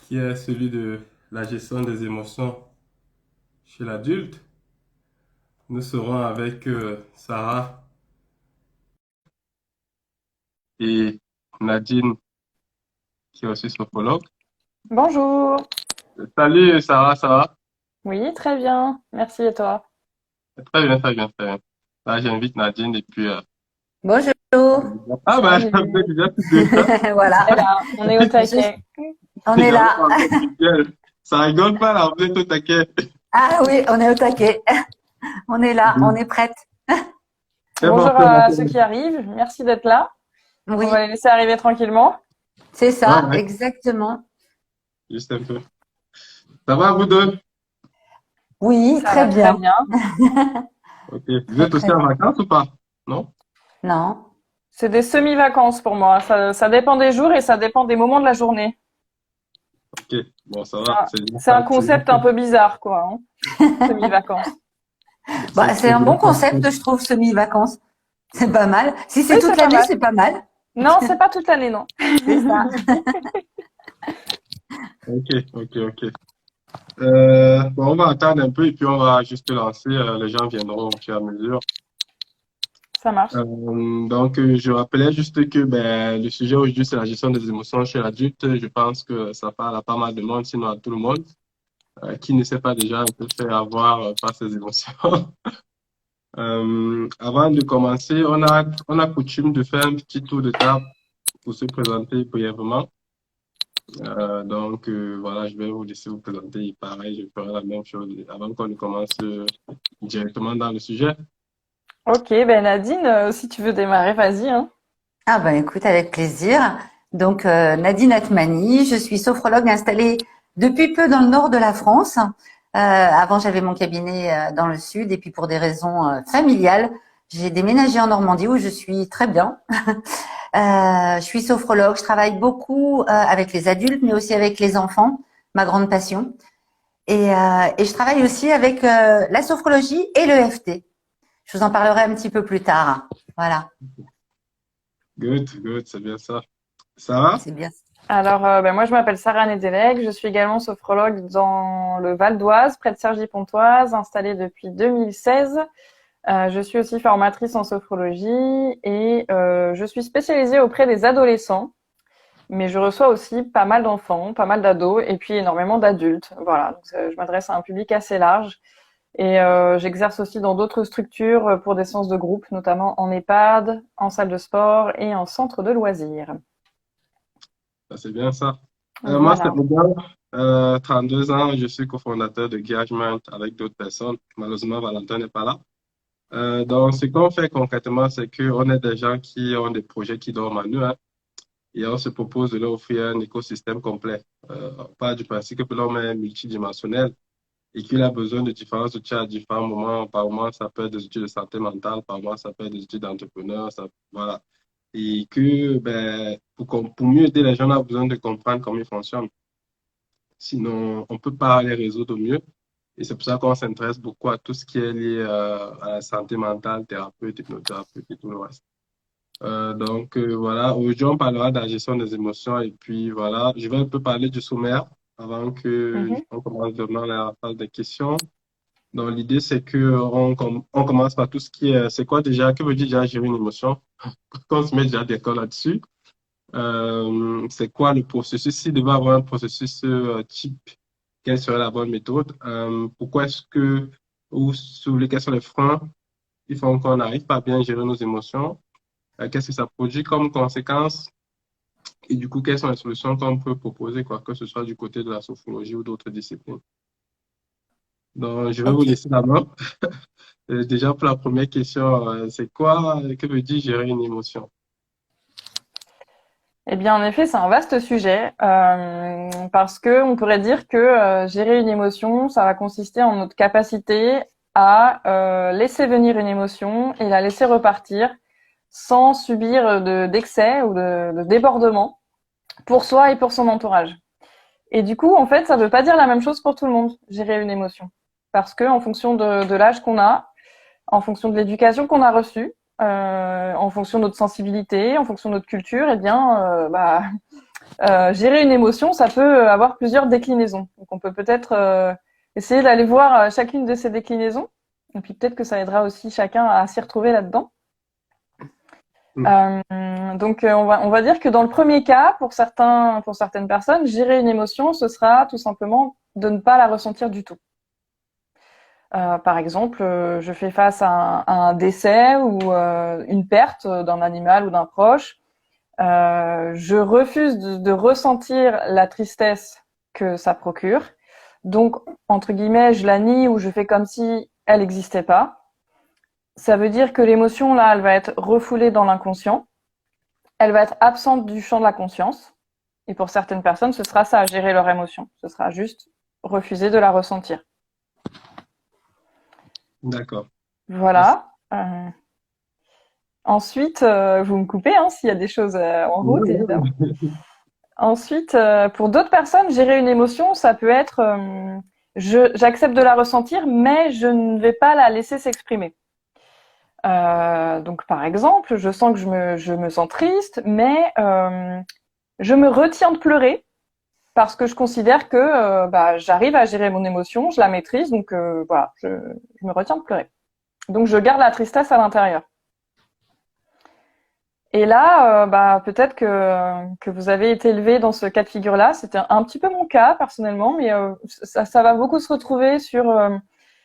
qui est celui de la gestion des émotions chez l'adulte. Nous serons avec Sarah et Nadine, qui est aussi sophrologue. Bonjour. Salut Sarah, ça va? Oui, très bien. Merci et toi? Très bien, très bien, très bien. Là, j'invite Nadine et puis... Bonjour. Ah bah, vous êtes Salut. déjà tous deux. On est là, on est au Je- taquet. on est J'avais là. pas encore dit bien. Ça rigole pas là, vous êtes au taquet. Ah oui, on est au taquet. On est là, on est prête. C'est bon, Bonjour c'est bon, à c'est ceux bon. qui arrivent. Merci d'être là. On va Oui, les laisser arriver tranquillement. c'est Ouais, ça, ouais, exactement. juste un peu. Ça va, vous deux? Oui, Ça très va très bien. bien. Ok. Vous Très, êtes aussi très en bien. vacances ou pas? Non? Non. C'est des semi-vacances pour moi. Ça dépend des jours et ça dépend des moments de la journée. Ok. Bon, ça C'est va. un, C'est bien c'est ça. un concept un peu bizarre, quoi, hein. Semi-vacances. Bah, c'est C'est un bien bon ça. concept, je trouve, semi-vacances. C'est pas mal. Si Oui, c'est toute c'est pas l'année, mal. c'est pas mal. Non, c'est pas toute l'année, non. C'est ça. Ok, ok, ok. Bon, on va attendre un peu et puis on va juste lancer. Les gens viendront au fur et à mesure. Ça marche. Je rappelais juste que ben, le sujet aujourd'hui, c'est la gestion des émotions chez l'adulte. Je pense que ça parle à pas mal de monde, sinon à tout le monde, qui ne sait pas déjà un peu faire avoir par ses émotions. Avant de commencer, on a coutume de faire un petit tour de table pour se présenter brièvement. Voilà, je vais vous laisser vous présenter. Et pareil, je ferai la même chose avant qu'on ne commence directement dans le sujet. Ok, ben Nadine, si tu veux démarrer, vas-y, hein. Ah ben écoute, avec plaisir. Donc Nadine Atmani, je suis sophrologue installée depuis peu dans le nord de la France. Avant j'avais mon cabinet dans le sud et puis pour des raisons familiales, j'ai déménagé en Normandie où je suis très bien. Je suis sophrologue, je travaille beaucoup avec les adultes mais aussi avec les enfants, ma grande passion. Et je travaille aussi avec la sophrologie et le FT. Je vous en parlerai un petit peu plus tard. Voilà, Good, good, c'est bien ça. Ça va? c'est bien. Alors, ben moi, je m'appelle Sarah Nedelec. Je suis également sophrologue dans le Val d'Oise, près de Cergy-Pontoise, installée depuis 2016. Je suis aussi formatrice en sophrologie et je suis spécialisée auprès des adolescents. Mais je reçois aussi pas mal d'enfants, pas mal d'ados et puis énormément d'adultes. Voilà, donc je m'adresse à un public assez large. Et j'exerce aussi dans d'autres structures pour des séances de groupe, notamment en EHPAD, en salle de sport et en centre de loisirs. Ça, c'est bien ça. Moi, c'est Voilà. Robert, 32 ans, je suis cofondateur de Engagement avec d'autres personnes. Malheureusement, Valentin n'est pas là. Donc, ce qu'on fait concrètement, c'est qu'on est des gens qui ont des projets qui dorment en eux, hein, et on se propose de leur offrir un écosystème complet. On part du principe que l'homme est multidimensionnel et qu'il a besoin de différents outils à différents moments. Par moment, ça peut être des outils de santé mentale, par moment, ça peut être des outils d'entrepreneur, voilà. Et que, ben, pour mieux aider les gens, on a besoin de comprendre comment ils fonctionnent. Sinon, on ne peut pas les résoudre au mieux. Et c'est pour ça qu'on s'intéresse beaucoup à tout ce qui est lié à la santé mentale, thérapeute, hypnothérapeute et tout le reste. Voilà, aujourd'hui, on parlera de la gestion des émotions et puis voilà, je vais un peu parler du sommaire avant que Mhm. on commence vraiment la phase des questions. Donc, l'idée, c'est que on commence par tout ce qui est, c'est quoi déjà, que veut dire déjà gérer une émotion? Qu'on se met déjà d'accord là-dessus. C'est quoi le processus? S'il devait avoir un processus type, quelle serait la bonne méthode? Pourquoi est-ce que, ou sur les quels sont les freins qui font qu'on n'arrive pas à bien gérer nos émotions? Qu'est-ce que ça produit comme conséquence? Et du coup, quelles sont les solutions qu'on peut proposer, quoi, que ce soit du côté de la sophrologie ou d'autres disciplines? Donc, je vais vous Ok. laisser la main. Déjà, pour la première question, c'est quoi, que veut dire gérer une émotion? Eh bien, en effet, c'est un vaste sujet parce que on pourrait dire que gérer une émotion, ça va consister en notre capacité à laisser venir une émotion et la laisser repartir sans subir d'excès ou de débordement pour soi et pour son entourage. Et du coup, en fait, ça veut pas dire la même chose pour tout le monde, gérer une émotion. Parce que en fonction de l'âge qu'on a, en fonction de l'éducation qu'on a reçue, en fonction de notre sensibilité, en fonction de notre culture, eh bien, gérer une émotion, ça peut avoir plusieurs déclinaisons. Donc, on peut peut-être essayer d'aller voir chacune de ces déclinaisons. Et puis, peut-être que ça aidera aussi chacun à s'y retrouver là-dedans. Donc, on va dire que dans le premier cas, pour certaines personnes, gérer une émotion, ce sera tout simplement de ne pas la ressentir du tout. Par exemple, je fais face à un décès ou une perte d'un animal ou d'un proche. Je refuse de ressentir la tristesse que ça procure. Donc, entre guillemets, je la nie ou je fais comme si elle n'existait pas. Ça veut dire que l'émotion, là, elle va être refoulée dans l'inconscient. Elle va être absente du champ de la conscience. Et pour certaines personnes, ce sera ça, gérer leur émotion. Ce sera juste refuser de la ressentir. D'accord. Voilà. Ensuite, vous me coupez s'il y a des choses en route, évidemment. Ensuite, pour d'autres personnes, gérer une émotion, ça peut être j'accepte de la ressentir, mais je ne vais pas la laisser s'exprimer. Donc, par exemple, je sens que je me sens triste, mais je me retiens de pleurer parce que je considère que j'arrive à gérer mon émotion, je la maîtrise, donc voilà, je me retiens de pleurer. Donc, je garde la tristesse à l'intérieur. Et là, peut-être que vous avez été élevé dans ce cas de figure-là. C'était un petit peu mon cas, personnellement, mais ça va beaucoup se retrouver sur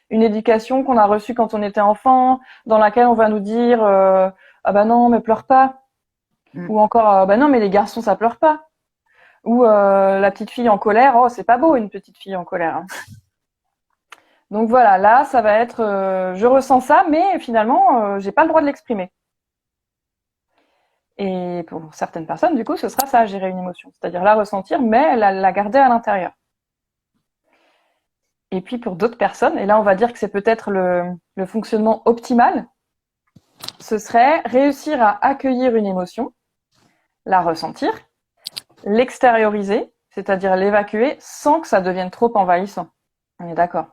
une éducation qu'on a reçue quand on était enfant, dans laquelle on va nous dire ah bah non, mais pleure pas. Ou encore bah non, mais les garçons, ça pleure pas. Ou la petite fille en colère, oh, c'est pas beau, une petite fille en colère. Hein. Donc voilà, là, ça va être je ressens ça, mais finalement, j'ai pas le droit de l'exprimer. Et pour certaines personnes, du coup, ce sera ça, gérer une émotion. C'est-à-dire la ressentir, mais la garder à l'intérieur. Et puis pour d'autres personnes, et là on va dire que c'est peut-être le fonctionnement optimal, ce serait réussir à accueillir une émotion, la ressentir, l'extérioriser, c'est-à-dire l'évacuer sans que ça devienne trop envahissant. On est d'accord.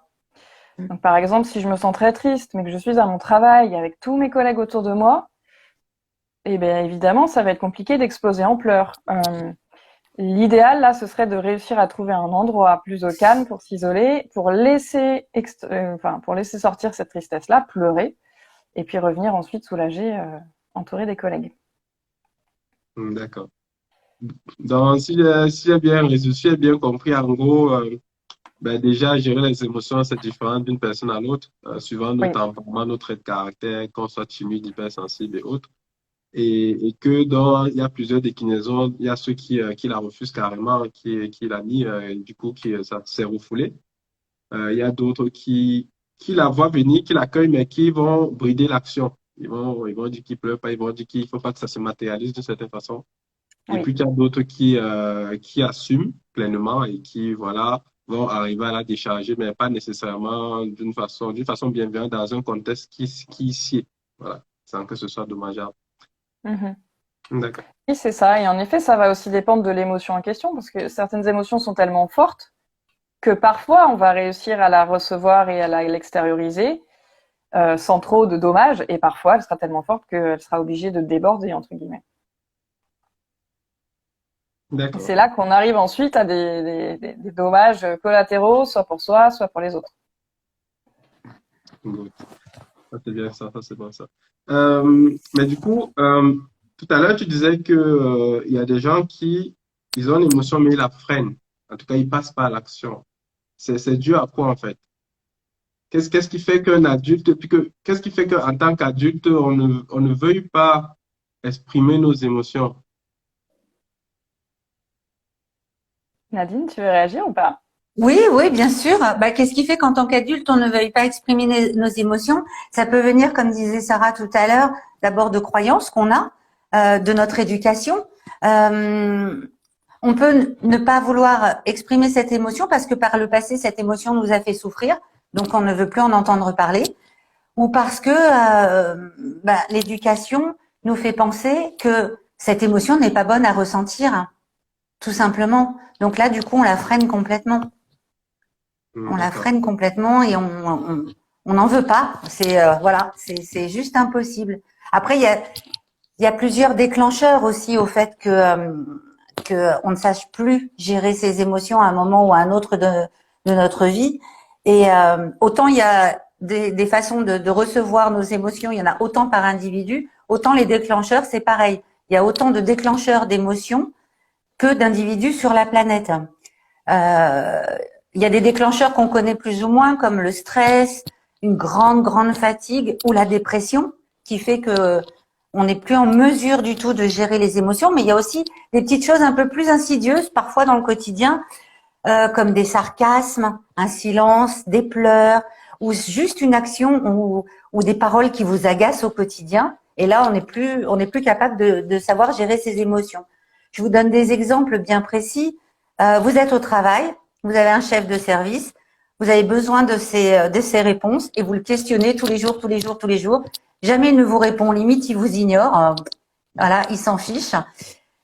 Donc par exemple, si je me sens très triste, mais que je suis à mon travail avec tous mes collègues autour de moi, eh bien évidemment, ça va être compliqué d'exploser en pleurs. L'idéal, là, ce serait de réussir à trouver un endroit plus au calme pour s'isoler, pour laisser sortir cette tristesse-là, pleurer, et puis revenir ensuite soulagé, entouré des collègues. D'accord. Donc, si j'ai bien compris, en gros, déjà, gérer les émotions, c'est différent d'une personne à l'autre, suivant notre tempérament, notre trait de caractère, qu'on soit timide, hypersensible et autres. Et que il y a plusieurs déclinaisons. Il y a ceux qui la refusent carrément, qui la nient, et du coup, ça s'est refoulé. Il y a d'autres qui la voient venir, qui l'accueillent, mais qui vont brider l'action. Ils vont dire qu'ils pleurent pas, ils vont dire qu'il faut pas que ça se matérialise d'une certaine façon. Et puis, il y a d'autres qui assument pleinement et qui, voilà, vont arriver à la décharger, mais pas nécessairement d'une façon bienveillante dans un contexte qui sied. Voilà, sans que ce soit dommageable. D'accord. Oui, c'est ça. Et en effet, ça va aussi dépendre de l'émotion en question, parce que certaines émotions sont tellement fortes que parfois, on va réussir à la recevoir et à l'extérioriser sans trop de dommages. Et parfois, elle sera tellement forte qu'elle sera obligée de déborder, entre guillemets. D'accord. C'est là qu'on arrive ensuite à des dommages collatéraux, soit pour soi, soit pour les autres. Good. Ça, c'est bien ça, c'est bon ça. Mais du coup, tout à l'heure, tu disais que il y a des gens ils ont une émotion, mais ils la freinent. En tout cas, ils passent pas à l'action. C'est dû à quoi, en fait? Qu'est-ce qui fait qu'un adulte, qu'est-ce qui fait qu'en tant qu'adulte, on ne veuille pas exprimer nos émotions? Nadine, tu veux réagir ou pas? Oui, bien sûr. Qu'est-ce qui fait qu'en tant qu'adulte, on ne veuille pas exprimer nos émotions? Ça peut venir, comme disait Sarah tout à l'heure, d'abord de croyances qu'on a, de notre éducation. On peut ne pas vouloir exprimer cette émotion parce que par le passé, cette émotion nous a fait souffrir, donc on ne veut plus en entendre parler, ou parce que l'éducation nous fait penser que cette émotion n'est pas bonne à ressentir, tout simplement. Donc là, du coup, on la freine complètement. On la freine complètement et on n'en veut pas. C'est juste impossible. Après, il y a plusieurs déclencheurs aussi au fait que qu'on ne sache plus gérer ses émotions à un moment ou à un autre de notre vie. Et autant il y a des façons de recevoir nos émotions, il y en a autant par individu, autant les déclencheurs, c'est pareil. Il y a autant de déclencheurs d'émotions que d'individus sur la planète. Il y a des déclencheurs qu'on connaît plus ou moins, comme le stress, une grande fatigue ou la dépression, qui fait que on n'est plus en mesure du tout de gérer les émotions. Mais il y a aussi des petites choses un peu plus insidieuses, parfois dans le quotidien, comme des sarcasmes, un silence, des pleurs, ou juste une action ou des paroles qui vous agacent au quotidien. Et là, on n'est plus capable de savoir gérer ses émotions. Je vous donne des exemples bien précis. Vous êtes au travail, vous avez un chef de service, vous avez besoin de ses réponses et vous le questionnez tous les jours. Jamais il ne vous répond, limite il vous ignore. Voilà, il s'en fiche.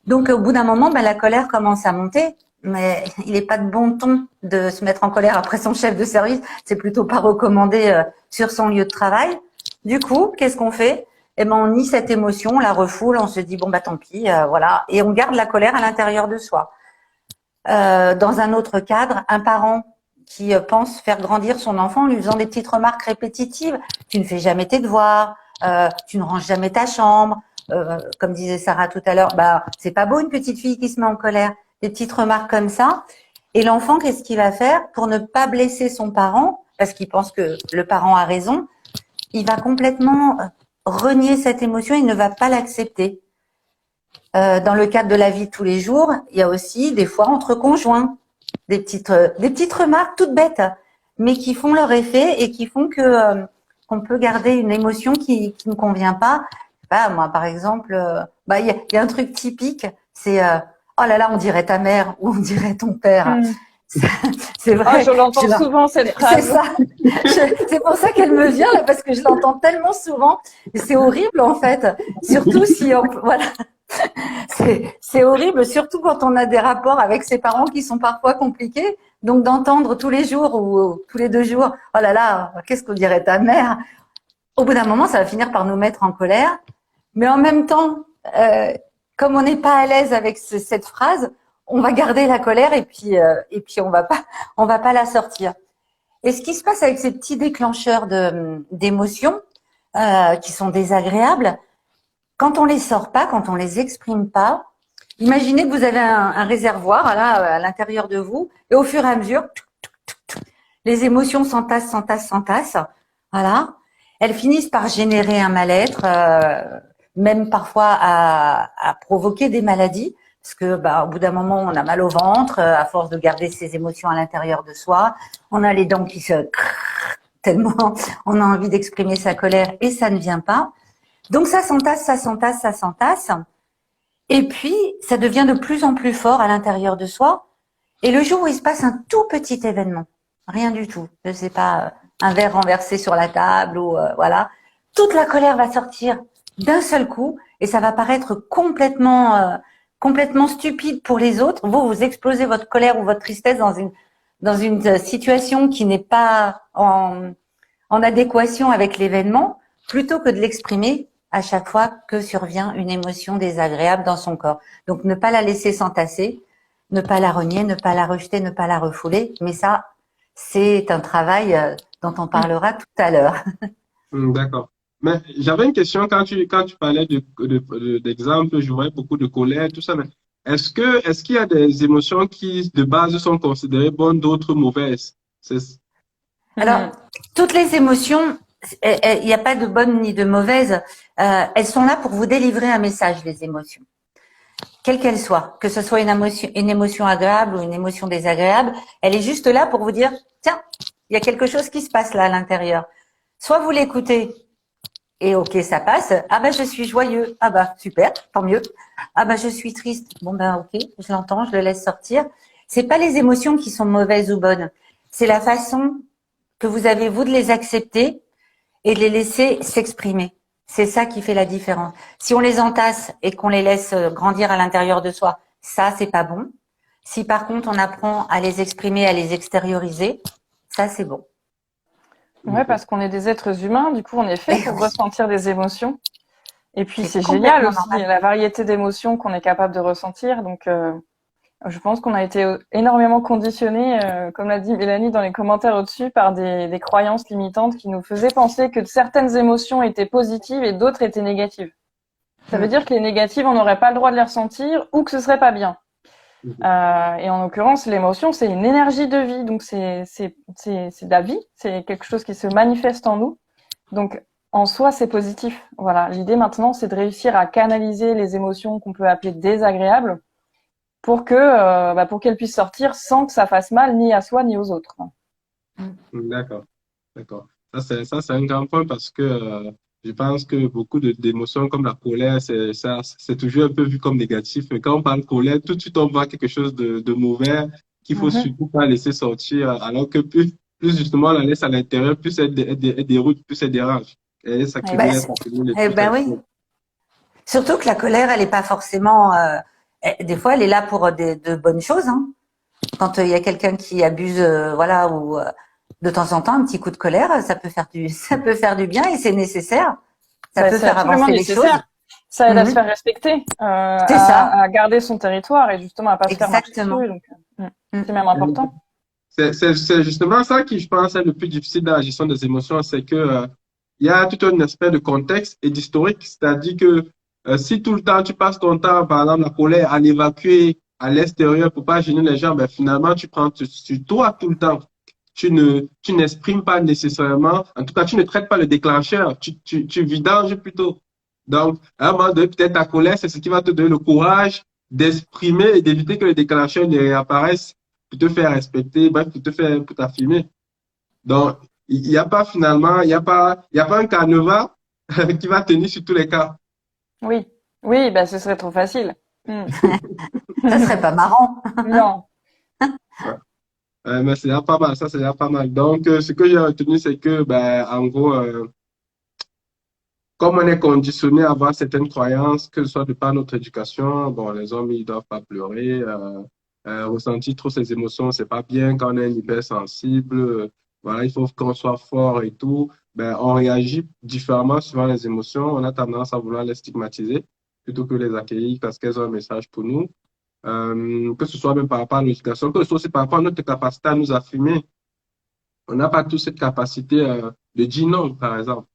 Donc au bout d'un moment, la colère commence à monter. Mais il n'est pas de bon ton de se mettre en colère après son chef de service. C'est plutôt pas recommandé sur son lieu de travail. Du coup, qu'est-ce qu'on fait? On nie cette émotion, on la refoule, on se dit tant pis, voilà, et on garde la colère à l'intérieur de soi. Dans un autre cadre, un parent qui pense faire grandir son enfant en lui faisant des petites remarques répétitives. Tu ne fais jamais tes devoirs, tu ne ranges jamais ta chambre. Comme disait Sarah tout à l'heure, c'est pas beau une petite fille qui se met en colère. Des petites remarques comme ça. Et l'enfant, qu'est-ce qu'il va faire pour ne pas blesser son parent, parce qu'il pense que le parent a raison? Il va complètement renier cette émotion, il ne va pas l'accepter. Dans le cadre de la vie de tous les jours, il y a aussi des fois entre conjoints des petites remarques toutes bêtes, mais qui font leur effet et qui font que qu'on peut garder une émotion qui ne convient pas. Moi, par exemple, il y a un truc typique, c'est oh là là, on dirait ta mère ou on dirait ton père. C'est vrai. Je l'entends souvent cette phrase. C'est ça. C'est pour ça qu'elle me vient là, parce que je l'entends tellement souvent. Et c'est horrible en fait. Surtout si voilà. C'est horrible, surtout quand on a des rapports avec ses parents qui sont parfois compliqués. Donc d'entendre tous les jours ou tous les 2 jours, oh là là, qu'est-ce qu'on dirait ta mère? Au bout d'un moment, ça va finir par nous mettre en colère. Mais en même temps, comme on n'est pas à l'aise avec cette phrase, on va garder la colère et puis on va pas la sortir. Et ce qui se passe avec ces petits déclencheurs d'émotions qui sont désagréables, quand on les sort pas, quand on les exprime pas, imaginez que vous avez un réservoir à l'intérieur de vous et au fur et à mesure, les émotions s'entassent. Voilà, elles finissent par générer un mal-être, même parfois à provoquer des maladies. Parce que au bout d'un moment, on a mal au ventre à force de garder ses émotions à l'intérieur de soi. On a les dents qui se tellement on a envie d'exprimer sa colère et ça ne vient pas. Donc ça s'entasse. Et puis, ça devient de plus en plus fort à l'intérieur de soi. Et le jour où il se passe un tout petit événement, rien du tout, je sais pas, un verre renversé sur la table ou voilà, toute la colère va sortir d'un seul coup et ça va paraître complètement stupide pour les autres. Vous explosez votre colère ou votre tristesse dans une situation qui n'est pas en adéquation avec l'événement, plutôt que de l'exprimer à chaque fois que survient une émotion désagréable dans son corps. Donc ne pas la laisser s'entasser, ne pas la renier, ne pas la rejeter, ne pas la refouler. Mais ça, c'est un travail dont on parlera tout à l'heure. D'accord. Mais j'avais une question quand tu parlais d'exemples, je voyais beaucoup de colère, tout ça, mais est-ce qu'il y a des émotions qui de base sont considérées bonnes, d'autres mauvaises? Alors, toutes les émotions, il n'y a pas de bonnes ni de mauvaises, elles sont là pour vous délivrer un message, les émotions. Quelle qu'elle soit, que ce soit une émotion agréable ou une émotion désagréable, elle est juste là pour vous dire, tiens, il y a quelque chose qui se passe là à l'intérieur. Soit vous l'écoutez et ok, ça passe. Je suis joyeux. Super, tant mieux. Je suis triste. Ok, je l'entends, je le laisse sortir. C'est pas les émotions qui sont mauvaises ou bonnes. C'est la façon que vous avez, vous, de les accepter et de les laisser s'exprimer. C'est ça qui fait la différence. Si on les entasse et qu'on les laisse grandir à l'intérieur de soi, ça, c'est pas bon. Si par contre, on apprend à les exprimer, à les extérioriser, ça, c'est bon. Ouais, parce qu'on est des êtres humains, du coup, on est fait pour ressentir des émotions. Et puis, c'est génial aussi, la variété d'émotions qu'on est capable de ressentir. Donc, Je pense qu'on a été énormément conditionnés, comme l'a dit Mélanie dans les commentaires au-dessus, par des croyances limitantes qui nous faisaient penser que certaines émotions étaient positives et d'autres étaient négatives. Ça veut dire que les négatives, on n'aurait pas le droit de les ressentir ou que ce serait pas bien. Et en l'occurrence, l'émotion, c'est une énergie de vie, donc c'est de la vie, c'est quelque chose qui se manifeste en nous. Donc en soi, c'est positif. Voilà. L'idée maintenant, c'est de réussir à canaliser les émotions qu'on peut appeler désagréables pour qu'elles puissent sortir sans que ça fasse mal ni à soi ni aux autres. D'accord, d'accord. Ça, c'est un grand point parce que je pense que beaucoup d'émotions comme la colère, c'est toujours un peu vu comme négatif. Mais quand on parle colère, tout de suite, on voit quelque chose de mauvais qu'il faut surtout pas laisser sortir, alors que plus justement on la laisse à l'intérieur, plus elle déroute, plus elle dérange. Et elle s'accumule, elle s'accumule. Oui. Surtout que la colère, elle n'est pas forcément. Des fois, elle est là pour de bonnes choses. Hein. Quand il y a quelqu'un qui abuse, voilà, ou de temps en temps, un petit coup de colère, ça peut faire du bien et c'est nécessaire. Ça peut faire avancer les choses. Ça aide à se faire respecter, à garder son territoire et justement à pas se faire marcher dessus. Donc, c'est même important. C'est justement ça qui, je pense, est le plus difficile dans la gestion des émotions, c'est que il y a tout un aspect de contexte et d'historique, c'est-à-dire que si tout le temps tu passes ton temps, par exemple, la colère, à l'évacuer à l'extérieur pour pas gêner les gens, ben finalement tu prends sur toi tout le temps. Tu n'exprimes pas nécessairement, en tout cas tu ne traites pas le déclencheur, tu vidanges plutôt. Donc, à un moment donné, peut-être ta colère, c'est ce qui va te donner le courage d'exprimer et d'éviter que le déclencheur ne réapparaisse pour te faire respecter, bref, pour t'affirmer. Donc, il n'y a pas finalement, il y a pas un canevas qui va tenir sur tous les cas. Oui, ben ce serait trop facile. Ça serait pas marrant. Non. Mais c'est déjà pas mal, ça c'est déjà pas mal. Donc, ce que j'ai retenu, c'est que, ben, en gros, comme on est conditionné à avoir certaines croyances, que ce soit de par notre éducation, bon, les hommes, ils doivent pas pleurer, ressentir trop ses émotions, c'est pas bien quand on est hypersensible, voilà, il faut qu'on soit fort et tout. Ben, on réagit différemment suivant les émotions. On a tendance à vouloir les stigmatiser plutôt que les accueillir parce qu'elles ont un message pour nous. Que ce soit même par rapport à l'éducation, que ce soit aussi par rapport à notre capacité à nous affirmer. On n'a pas tous cette capacité de dire non, par exemple.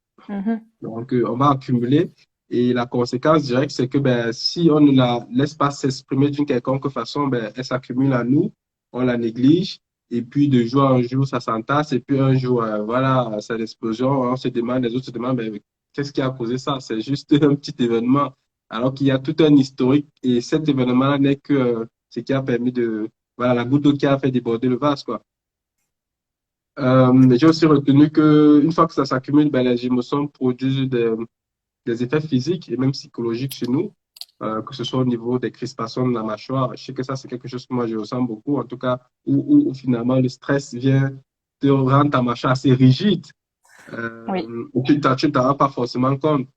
Donc, on va accumuler et la conséquence directe, c'est que ben, si on ne la laisse pas s'exprimer d'une quelconque façon, ben, elle s'accumule à nous, on la néglige et puis de jour en jour, ça s'entasse et puis un jour, voilà, c'est l'explosion, on se demande, les autres se demandent, ben, qu'est-ce qui a causé ça? C'est juste un petit événement, alors qu'il y a tout un historique et cet événement n'est que ce qui a permis voilà, la goutte d'eau qui a fait déborder le vase, quoi. J'ai aussi retenu que une fois que ça s'accumule, ben, les émotions produisent des effets physiques et même psychologiques chez nous, que ce soit au niveau des crispations de la mâchoire. Je sais que ça, c'est quelque chose que moi, je ressens beaucoup, en tout cas, où finalement le stress vient te rendre ta mâchoire assez rigide. Tu ne t'en rends pas forcément compte.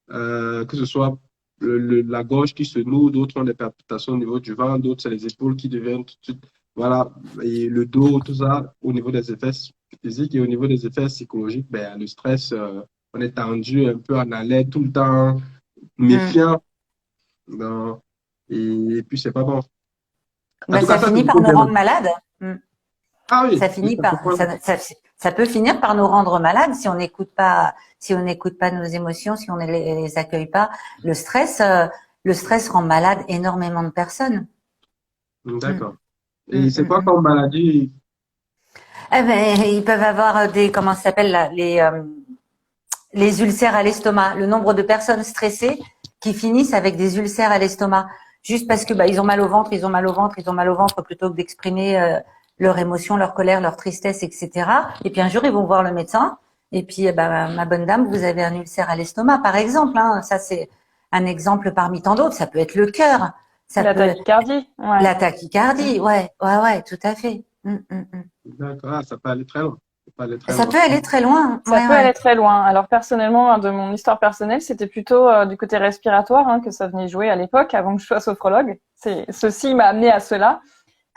Que ce soit la gorge qui se noue, d'autres ont des palpitations au niveau du ventre, d'autres, c'est les épaules qui deviennent tout de suite. Voilà, et le dos, tout ça, au niveau des effets physiques et au niveau des effets psychologiques, ben, le stress, on est tendu, un peu en alerte tout le temps, méfiant. Non. Et puis, c'est pas bon. Ben, ça finit par nous rendre malades. Ah oui. Ça peut finir par nous rendre malades si on n'écoute pas nos émotions, si on ne les accueille pas. Le stress rend malade énormément de personnes. D'accord. Et c'est quoi comme maladie? Eh ben, ils peuvent avoir comment ça s'appelle là, les ulcères à l'estomac. Le nombre de personnes stressées qui finissent avec des ulcères à l'estomac, juste parce que ils ont mal au ventre, plutôt que d'exprimer leur émotion, leur colère, leur tristesse, etc. Et puis un jour ils vont voir le médecin. Et puis ma bonne dame, vous avez un ulcère à l'estomac, par exemple. Hein. Ça c'est un exemple parmi tant d'autres. Ça peut être le cœur. La tachycardie. Ouais. La tachycardie, ouais, tout à fait. D'accord, ça peut aller très loin. Ça peut aller très loin. Ça peut aller très loin. Alors personnellement, de mon histoire personnelle, c'était plutôt du côté respiratoire que ça venait jouer à l'époque, avant que je sois sophrologue. Ceci m'a amené à cela.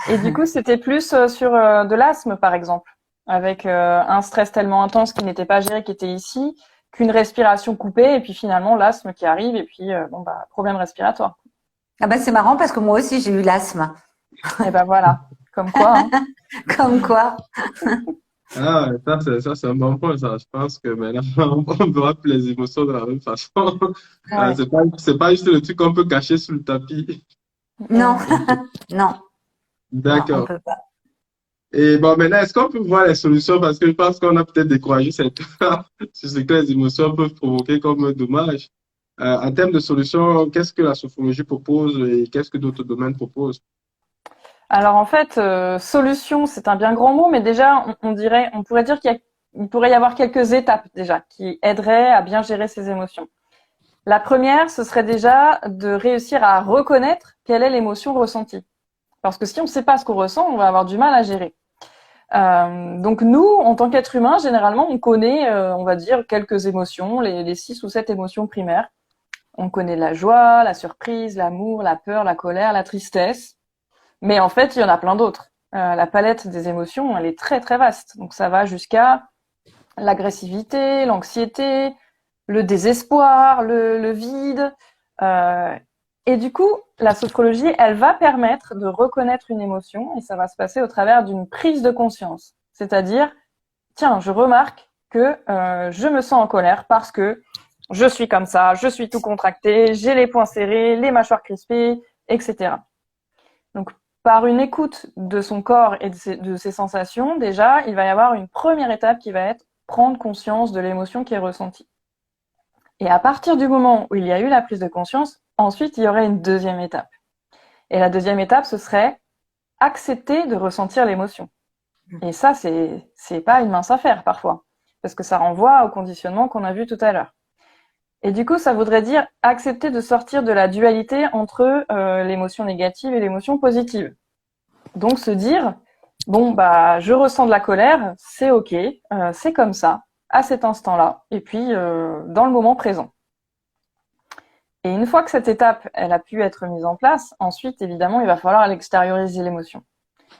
Et du coup, c'était plus sur de l'asthme, par exemple, avec un stress tellement intense qui n'était pas géré, qui était ici, qu'une respiration coupée, et puis finalement l'asthme qui arrive, et puis problème respiratoire. Ah c'est marrant parce que moi aussi j'ai eu l'asthme. Et ben voilà, comme quoi, hein. Comme quoi. Ah, ça, c'est un bon point, ça. Je pense que maintenant, on verra plus les émotions de la même façon. Ouais. C'est pas juste le truc qu'on peut cacher sous le tapis. Non, Mm. non, non, on D'accord. peut pas. Et bon, maintenant, est-ce qu'on peut voir les solutions? Parce que je pense qu'on a peut-être découragé certains sur ce que les émotions peuvent provoquer comme dommage. En termes de solutions, qu'est-ce que la sophrologie propose et qu'est-ce que d'autres domaines proposent? Alors en fait, solution, c'est un bien grand mot, mais déjà, on pourrait dire il pourrait y avoir quelques étapes déjà qui aideraient à bien gérer ses émotions. La première, ce serait déjà de réussir à reconnaître quelle est l'émotion ressentie. Parce que si on ne sait pas ce qu'on ressent, on va avoir du mal à gérer. Donc nous, en tant qu'être humain, généralement, on connaît, on va dire, quelques émotions, les 6 ou 7 émotions primaires. On connaît la joie, la surprise, l'amour, la peur, la colère, la tristesse. Mais en fait, il y en a plein d'autres. La palette des émotions, elle est très très vaste. Donc ça va jusqu'à l'agressivité, l'anxiété, le désespoir, le vide. Euh, et du coup, la sophrologie, elle va permettre de reconnaître une émotion et ça va se passer au travers d'une prise de conscience. C'est-à-dire, tiens, je remarque que je me sens en colère parce que je suis comme ça, je suis tout contracté, j'ai les poings serrés, les mâchoires crispées, etc. Donc, par une écoute de son corps et de ses sensations, déjà, il va y avoir une première étape qui va être prendre conscience de l'émotion qui est ressentie. Et à partir du moment où il y a eu la prise de conscience, ensuite, il y aurait une deuxième étape. Et la deuxième étape, ce serait accepter de ressentir l'émotion. Et ça, c'est pas une mince affaire parfois, parce que ça renvoie au conditionnement qu'on a vu tout à l'heure. Et du coup, ça voudrait dire accepter de sortir de la dualité entre l'émotion négative et l'émotion positive. Donc se dire, bon, bah, je ressens de la colère, c'est ok, c'est comme ça, à cet instant-là, et puis dans le moment présent. Et une fois que cette étape, elle a pu être mise en place, ensuite, évidemment, il va falloir extérioriser l'émotion.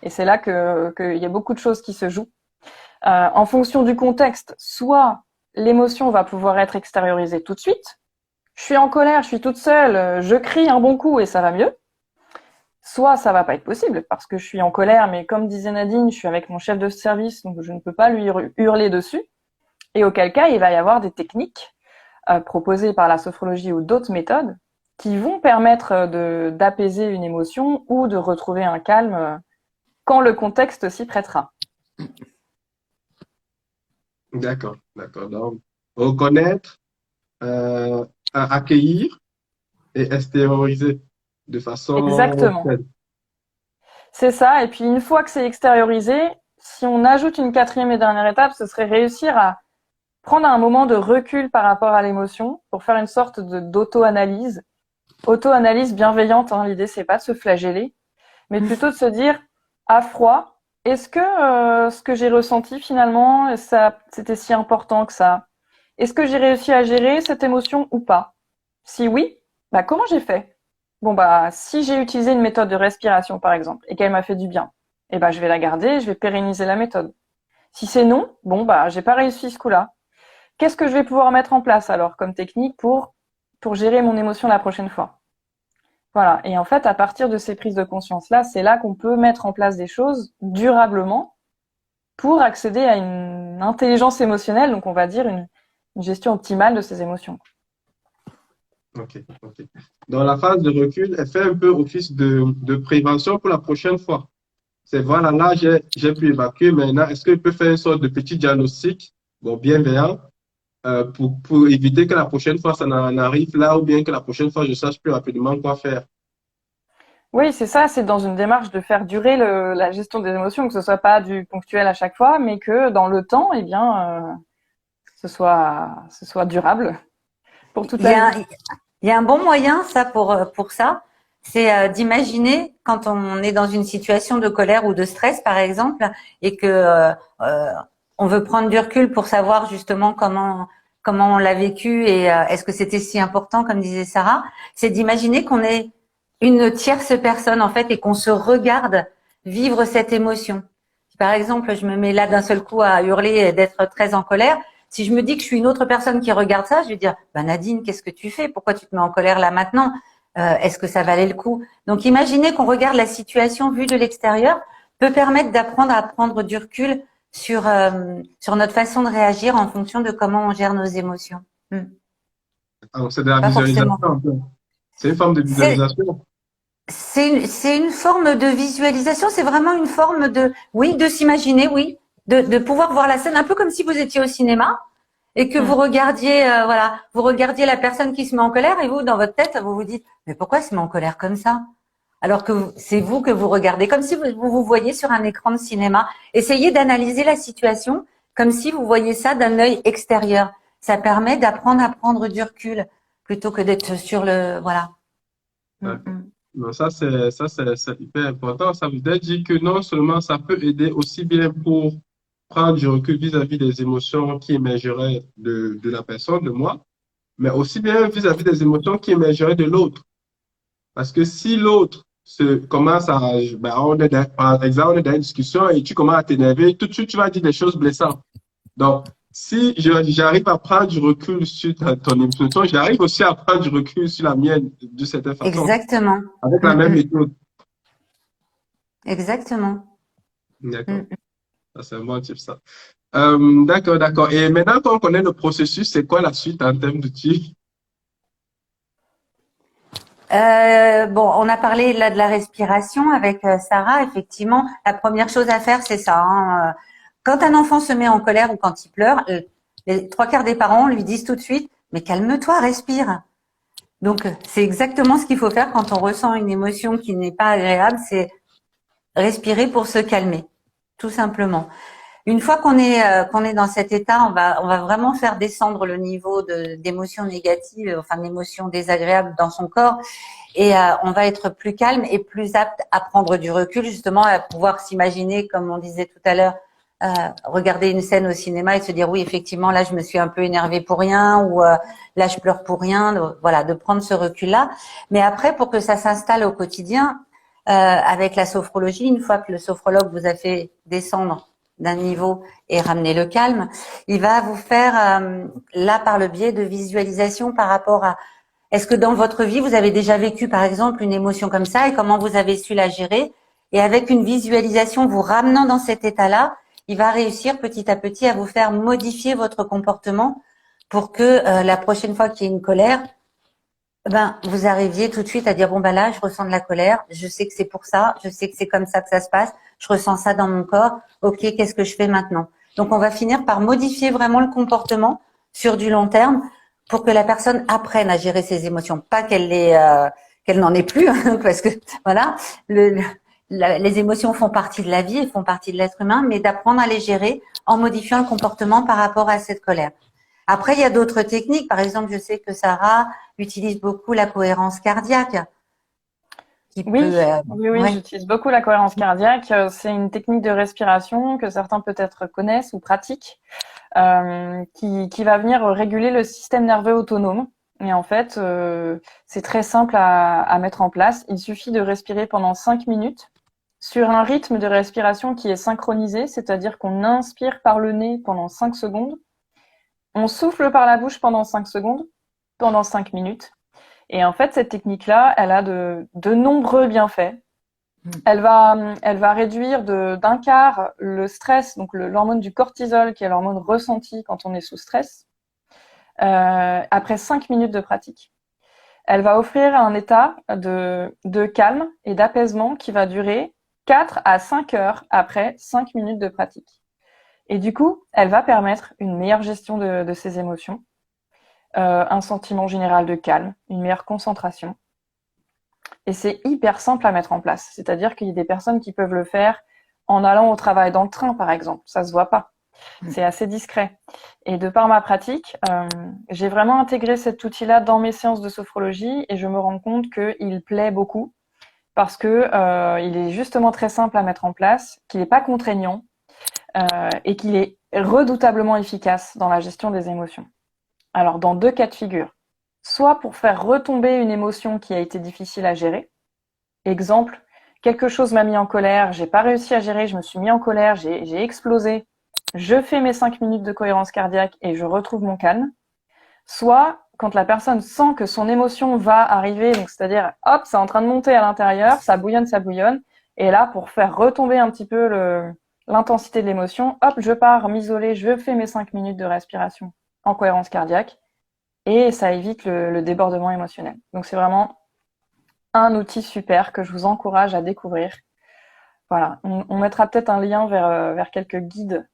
Et c'est là qu'il y a beaucoup de choses qui se jouent. En fonction du contexte, soit l'émotion va pouvoir être extériorisée tout de suite. Je suis en colère, je suis toute seule, je crie un bon coup et ça va mieux. Soit ça va pas être possible parce que je suis en colère, mais comme disait Nadine, je suis avec mon chef de service, donc je ne peux pas lui hurler dessus. Et auquel cas, il va y avoir des techniques proposées par la sophrologie ou d'autres méthodes qui vont permettre d'apaiser une émotion ou de retrouver un calme quand le contexte s'y prêtera. D'accord, d'accord. Donc, reconnaître, euh, accueillir et extérioriser de façon Exactement. saine. C'est ça. Et puis une fois que c'est extériorisé, si on ajoute une quatrième et dernière étape, ce serait réussir à prendre un moment de recul par rapport à l'émotion pour faire une sorte d'auto-analyse. Auto-analyse bienveillante, hein. L'idée, c'est pas de se flageller, mais plutôt de se dire à froid, est-ce que ce que j'ai ressenti finalement, ça, c'était si important que ça? Est-ce que j'ai réussi à gérer cette émotion ou pas? Si oui, bah comment j'ai fait? Bon bah si j'ai utilisé une méthode de respiration par exemple et qu'elle m'a fait du bien, eh ben je vais la garder, je vais pérenniser la méthode. Si c'est non, bon bah j'ai pas réussi ce coup-là. Qu'est-ce que je vais pouvoir mettre en place alors comme technique pour gérer mon émotion la prochaine fois? Voilà. Et en fait, à partir de ces prises de conscience-là, c'est là qu'on peut mettre en place des choses durablement pour accéder à une intelligence émotionnelle, donc on va dire une gestion optimale de ses émotions. Ok, ok. Dans la phase de recul, elle fait un peu office de prévention pour la prochaine fois. C'est voilà, là, j'ai pu évacuer. Maintenant, est-ce que je peux faire une sorte de petit diagnostic, bon, bienveillant, pour éviter que la prochaine fois, ça n'en arrive là, ou bien que la prochaine fois, je sache plus rapidement quoi faire? Oui, c'est ça, c'est dans une démarche de faire durer la gestion des émotions, que ce soit pas du ponctuel à chaque fois, mais que dans le temps, eh bien, ce soit durable pour toute Il y la a, vie. il y a un bon moyen, ça, pour ça, c'est d'imaginer quand on est dans une situation de colère ou de stress, par exemple, et que on veut prendre du recul pour savoir justement comment on l'a vécu et est-ce que c'était si important, comme disait Sarah, c'est d'imaginer qu'on est une tierce personne en fait et qu'on se regarde vivre cette émotion. Si, par exemple, je me mets là d'un seul coup à hurler et d'être très en colère. Si je me dis que je suis une autre personne qui regarde ça, je vais dire, bah Nadine, qu'est-ce que tu fais? Pourquoi tu te mets en colère là maintenant? Est-ce que ça valait le coup? Donc, imaginez qu'on regarde la situation vue de l'extérieur peut permettre d'apprendre à prendre du recul sur notre façon de réagir en fonction de comment on gère nos émotions. Alors, c'est de la Pas visualisation, forcément. un peu. C'est une forme de C'est visualisation. c'est une forme de visualisation. C'est vraiment une forme oui, de s'imaginer, oui, de pouvoir voir la scène un peu comme si vous étiez au cinéma et que vous regardiez, voilà, vous regardiez la personne qui se met en colère et vous, dans votre tête, vous vous dites, mais pourquoi elle se met en colère comme ça? Alors que c'est vous que vous regardez, comme si vous voyez sur un écran de cinéma. Essayez d'analyser la situation comme si vous voyez ça d'un œil extérieur. Ça permet d'apprendre à prendre du recul plutôt que d'être sur voilà. D'accord. Non, c'est hyper important. Ça veut dire que non seulement ça peut aider aussi bien pour prendre du recul vis-à-vis des émotions qui émergeraient de la personne, de moi, mais aussi bien vis-à-vis des émotions qui émergeraient de l'autre. Parce que si l'autre commence à, ben, par exemple, on est dans une discussion et tu commences à t'énerver, tout de suite, tu vas dire des choses blessantes. Donc, si j'arrive à prendre du recul sur ton émotion, j'arrive aussi à prendre du recul sur la mienne de certaine façon, Exactement. avec la même méthode. Exactement. D'accord. Ça, c'est un bon type, ça. D'accord, d'accord. Et maintenant qu'on connaît le processus, c'est quoi la suite en termes d'outils? Bon, on a parlé là de la respiration avec Sarah. Effectivement, la première chose à faire, c'est ça. Hein. Quand un enfant se met en colère ou quand il pleure, les trois quarts des parents lui disent tout de suite, mais calme-toi, respire. Donc, c'est exactement ce qu'il faut faire quand on ressent une émotion qui n'est pas agréable, c'est respirer pour se calmer, tout simplement. Une fois qu'on est dans cet état, on va vraiment faire descendre le niveau d'émotions négatives, enfin d'émotions désagréables dans son corps, et on va être plus calme et plus apte à prendre du recul, justement, à pouvoir s'imaginer, comme on disait tout à l'heure, regarder une scène au cinéma et se dire oui, effectivement, là je me suis un peu énervée pour rien, ou là je pleure pour rien. Voilà, de prendre ce recul-là. Mais après, pour que ça s'installe au quotidien, avec la sophrologie, une fois que le sophrologue vous a fait descendre d'un niveau et ramener le calme, il va vous faire là par le biais de visualisation par rapport à est-ce que dans votre vie vous avez déjà vécu par exemple une émotion comme ça et comment vous avez su la gérer, et avec une visualisation vous ramenant dans cet état-là, il va réussir petit à petit à vous faire modifier votre comportement pour que la prochaine fois qu'il y ait une colère, ben, vous arriviez tout de suite à dire, bon, ben là, je ressens de la colère, je sais que c'est pour ça, je sais que c'est comme ça que ça se passe, je ressens ça dans mon corps, ok, qu'est-ce que je fais maintenant? Donc, on va finir par modifier vraiment le comportement sur du long terme pour que la personne apprenne à gérer ses émotions. Pas qu'elle n'en ait plus, parce que, voilà, les émotions font partie de la vie et font partie de l'être humain, mais d'apprendre à les gérer en modifiant le comportement par rapport à cette colère. Après, il y a d'autres techniques. Par exemple, je sais que Sarah utilise beaucoup la cohérence cardiaque. Oui, j'utilise beaucoup la cohérence cardiaque. C'est une technique de respiration que certains peut-être connaissent ou pratiquent, qui va venir réguler le système nerveux autonome. Et en fait, c'est très simple à mettre en place. Il suffit de respirer pendant 5 minutes sur un rythme de respiration qui est synchronisé, c'est-à-dire qu'on inspire par le nez pendant 5 secondes. On souffle par la bouche pendant 5 secondes, pendant 5 minutes. Et en fait, cette technique-là, elle a de nombreux bienfaits. Elle va réduire d'un quart le stress, donc l'hormone du cortisol, qui est l'hormone ressentie quand on est sous stress, après 5 minutes de pratique. Elle va offrir un état de calme et d'apaisement qui va durer 4 à 5 heures après 5 minutes de pratique. Et du coup, elle va permettre une meilleure gestion de ses émotions, un sentiment général de calme, une meilleure concentration. Et c'est hyper simple à mettre en place. C'est-à-dire qu'il y a des personnes qui peuvent le faire en allant au travail dans le train, par exemple. Ça se voit pas. C'est assez discret. Et de par ma pratique, j'ai vraiment intégré cet outil-là dans mes séances de sophrologie et je me rends compte qu'il plaît beaucoup parce que il est justement très simple à mettre en place, qu'il n'est pas contraignant, et qu'il est redoutablement efficace dans la gestion des émotions. Alors, dans 2 cas de figure, soit pour faire retomber une émotion qui a été difficile à gérer. Exemple, quelque chose m'a mis en colère, j'ai pas réussi à gérer, je me suis mis en colère, j'ai explosé. Je fais mes 5 minutes de cohérence cardiaque et je retrouve mon calme. Soit quand la personne sent que son émotion va arriver, donc c'est-à-dire, hop, c'est en train de monter à l'intérieur, ça bouillonne, et là, pour faire retomber un petit peu l'intensité de l'émotion, hop, je pars m'isoler, je fais mes 5 minutes de respiration en cohérence cardiaque, et ça évite le débordement émotionnel. Donc c'est vraiment un outil super que je vous encourage à découvrir. Voilà, on mettra peut-être un lien vers quelques guides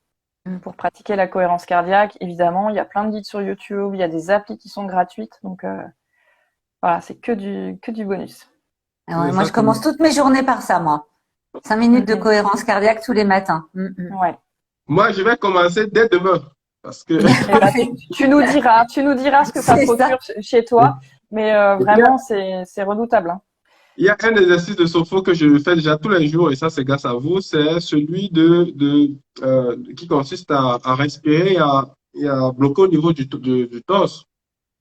pour pratiquer la cohérence cardiaque. Évidemment, il y a plein de guides sur YouTube, il y a des applis qui sont gratuites, donc voilà, c'est que du bonus. Ouais, moi, je commence toutes mes journées par ça, moi. 5 minutes de cohérence cardiaque tous les matins. Ouais. Moi, je vais commencer dès demain. Parce que Tu nous diras ce que ça procure chez toi, mais vraiment, c'est redoutable. Hein. il y a un exercice de sophro que je fais déjà tous les jours, et ça, c'est grâce à vous, c'est celui qui consiste à respirer et à bloquer au niveau du torse.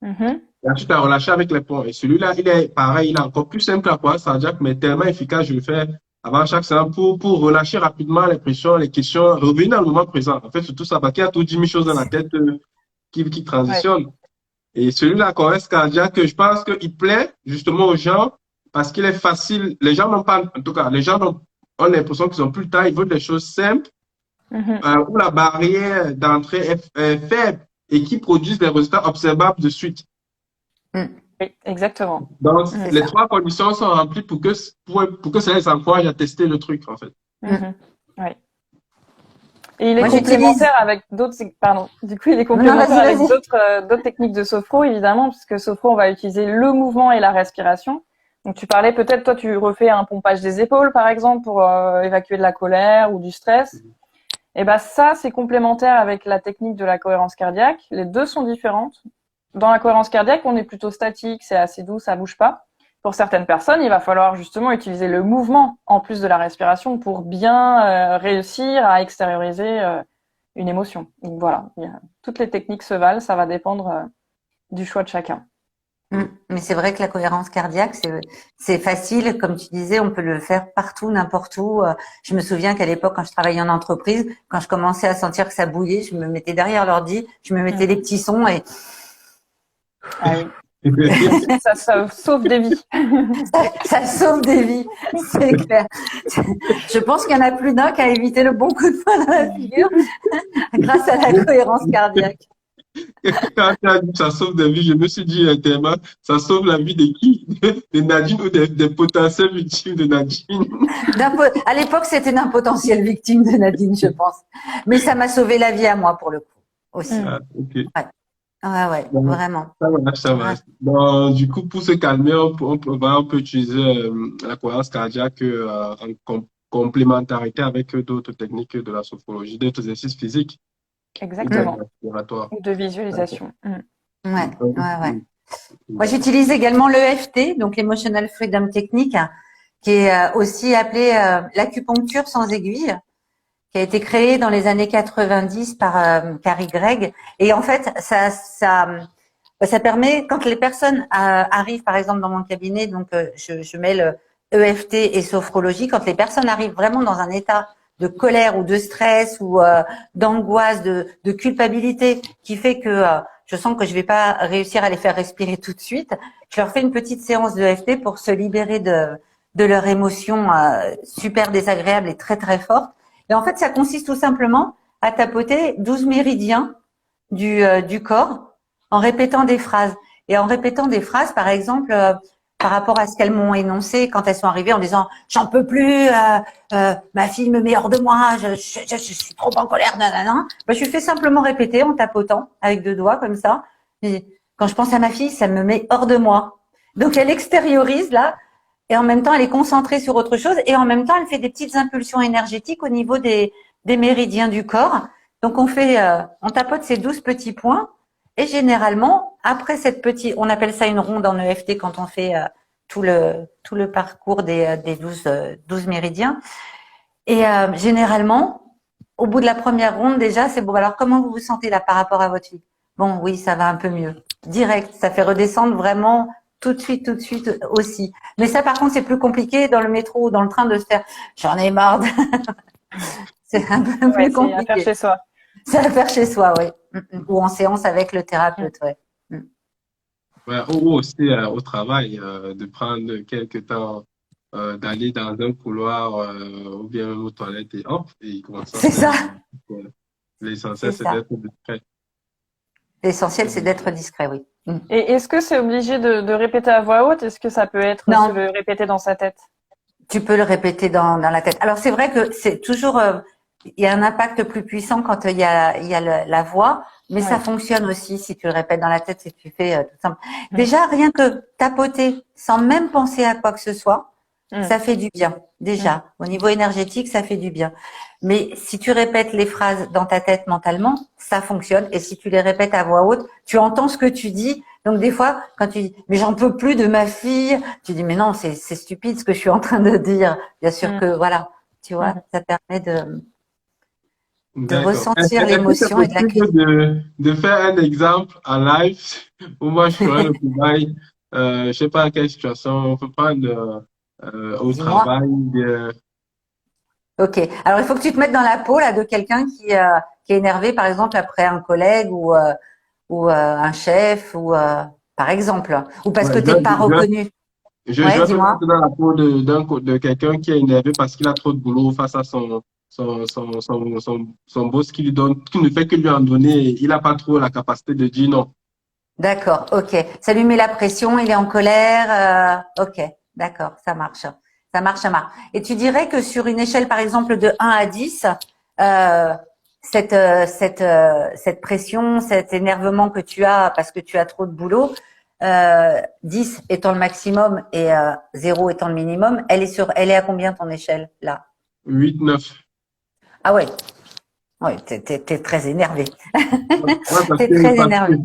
Et ensuite, à relâcher avec les poings. Et celui-là, il est pareil, il est encore plus simple à cohérence cardiaque, mais tellement efficace, je le fais avant chaque séance pour relâcher rapidement les pressions, les questions, revenir dans le moment présent. En fait, surtout ça, parce qu'il y a tout 10 000 choses dans la tête qui transitionnent. Ouais. Et celui-là, cohérence cardiaque, je pense qu'il plaît justement aux gens parce qu'il est facile. Les gens n'ont pas, en tout cas, les gens ont l'impression qu'ils n'ont plus le temps, ils veulent des choses simples, où la barrière d'entrée est faible et qui produisent des résultats observables de suite. Oui, exactement. Donc, les trois conditions sont remplies pour que ça les encourage à tester le truc, en fait. Oui. Et il est complémentaire avec d'autres, pardon. Du coup, il est complémentaire avec d'autres techniques de sophro, évidemment, puisque sophro, on va utiliser le mouvement et la respiration. Donc, tu parlais peut-être, toi, tu refais un pompage des épaules, par exemple, pour évacuer de la colère ou du stress. Et ben, ça, c'est complémentaire avec la technique de la cohérence cardiaque. Les deux sont différentes. Dans la cohérence cardiaque, on est plutôt statique, c'est assez doux, ça bouge pas. Pour certaines personnes, il va falloir justement utiliser le mouvement en plus de la respiration pour bien réussir à extérioriser une émotion. Donc voilà, toutes les techniques se valent, ça va dépendre du choix de chacun. Mais c'est vrai que la cohérence cardiaque, c'est facile, comme tu disais, on peut le faire partout, n'importe où. Je me souviens qu'à l'époque, quand je travaillais en entreprise, quand je commençais à sentir que ça bouillait, je me mettais derrière l'ordi, je me mettais des petits sons et ah oui. ça sauve des vies. Ça sauve des vies, c'est clair. Je pense qu'il y en a plus d'un qui a évité le bon coup de poing dans la figure grâce à la cohérence cardiaque. Quand tu as dit ça sauve des vies, je me suis dit tellement, ça sauve la vie de qui? De Nadine ou des potentielles victimes de Nadine? À l'époque, c'était d'un potentiel victime de Nadine, je pense. Mais ça m'a sauvé la vie à moi, pour le coup, aussi. Ah, ok. Ouais, vraiment. Ça marche. Bon, du coup, pour se calmer, on peut utiliser la cohérence cardiaque en complémentarité avec d'autres techniques de la sophrologie, d'autres exercices physiques. Exactement. Ou de visualisation. Ouais. Moi, j'utilise également l'EFT, donc l'Emotional Freedom Technique, qui est aussi appelé l'acupuncture sans aiguille, qui a été créé dans les années 90 par Carrie Gregg. Et en fait, ça permet, quand les personnes arrivent, par exemple, dans mon cabinet, donc je mets le EFT et sophrologie, quand les personnes arrivent vraiment dans un état de colère ou de stress ou d'angoisse, de culpabilité, qui fait que je sens que je vais pas réussir à les faire respirer tout de suite, je leur fais une petite séance de EFT pour se libérer de leurs émotions super désagréables et très très fortes. Et en fait, ça consiste tout simplement à tapoter 12 méridiens du corps en répétant des phrases. Et en répétant des phrases, par exemple, par rapport à ce qu'elles m'ont énoncé quand elles sont arrivées en disant « J'en peux plus, ma fille me met hors de moi, je suis trop en colère, nanana ». Je lui fais simplement répéter en tapotant avec 2 doigts comme ça. Et quand je pense à ma fille, ça me met hors de moi. Donc, elle extériorise là. Et en même temps, elle est concentrée sur autre chose. Et en même temps, elle fait des petites impulsions énergétiques au niveau des méridiens du corps. Donc, on tapote ces 12 petits points. Et généralement, après cette petite, on appelle ça une ronde en EFT quand on fait tout le parcours des 12 méridiens. Et généralement, au bout de la première ronde, déjà, c'est bon. Alors, comment vous vous sentez là par rapport à votre fille? Bon, oui, ça va un peu mieux. Direct, ça fait redescendre vraiment tout de suite aussi. Mais ça, par contre, c'est plus compliqué dans le métro ou dans le train de se faire « j'en ai marre ». C'est un peu plus compliqué. C'est à faire chez soi. C'est à faire chez soi, oui. Ou en séance avec le thérapeute, ouais. Ouais, ou aussi au travail, de prendre quelques temps, d'aller dans un couloir ou bien même aux toilettes et hop, et commencer à C'est faire ça, une musique. L'essentiel, c'est c'est ça. d'être discret. L'essentiel, c'est d'être discret, oui. Mm. Et est-ce que c'est obligé de répéter à voix haute? Est-ce que ça peut être se Non, le répéter dans sa tête? tu peux le répéter dans la tête. Alors, c'est vrai que c'est toujours, il y a un impact plus puissant quand il y a la voix, mais ça Ouais. fonctionne aussi si tu le répètes dans la tête, si tu fais tout simple. Mm. Déjà, rien que tapoter sans même penser à quoi que ce soit, Mm. ça fait du bien. Mm. Déjà, au niveau énergétique, ça fait du bien. Mais si tu répètes les phrases dans ta tête mentalement, ça fonctionne. Et si tu les répètes à voix haute, tu entends ce que tu dis. Donc des fois, quand tu dis mais j'en peux plus de ma fille, tu dis mais non, c'est stupide ce que je suis en train de dire. Bien sûr Mm. que voilà, tu vois, Mm. ça permet de D'accord. ressentir Est-ce que c'est l'émotion et de l'accueillir. possible de faire un exemple en live où moi je ferai le travail, je sais pas quelle situation, on peut prendre au Dis-moi. travail, Ok. Alors il faut que tu te mettes dans la peau là de quelqu'un qui est énervé, par exemple après un collègue ou un chef ou par exemple, ou parce ouais, que t'es pas reconnu. je Ouais, vais me dis-moi. mettre dans la peau de quelqu'un qui est énervé parce qu'il a trop de boulot face à son boss qui lui donne, qui ne fait que lui en donner. Il n'a pas trop la capacité de dire non. D'accord, ok. Ça lui met la pression, il est en colère. Ok, d'accord, ça marche. Ça marche, ça marche. Et tu dirais que sur une échelle, par exemple, de 1 à 10, euh, cette pression, cet énervement que tu as parce que tu as trop de boulot, 10 étant le maximum et 0 étant le minimum, elle est à combien ton échelle là? 8, 9. Ah ouais, ouais, t'es très énervé. Ouais, T'es très énervé.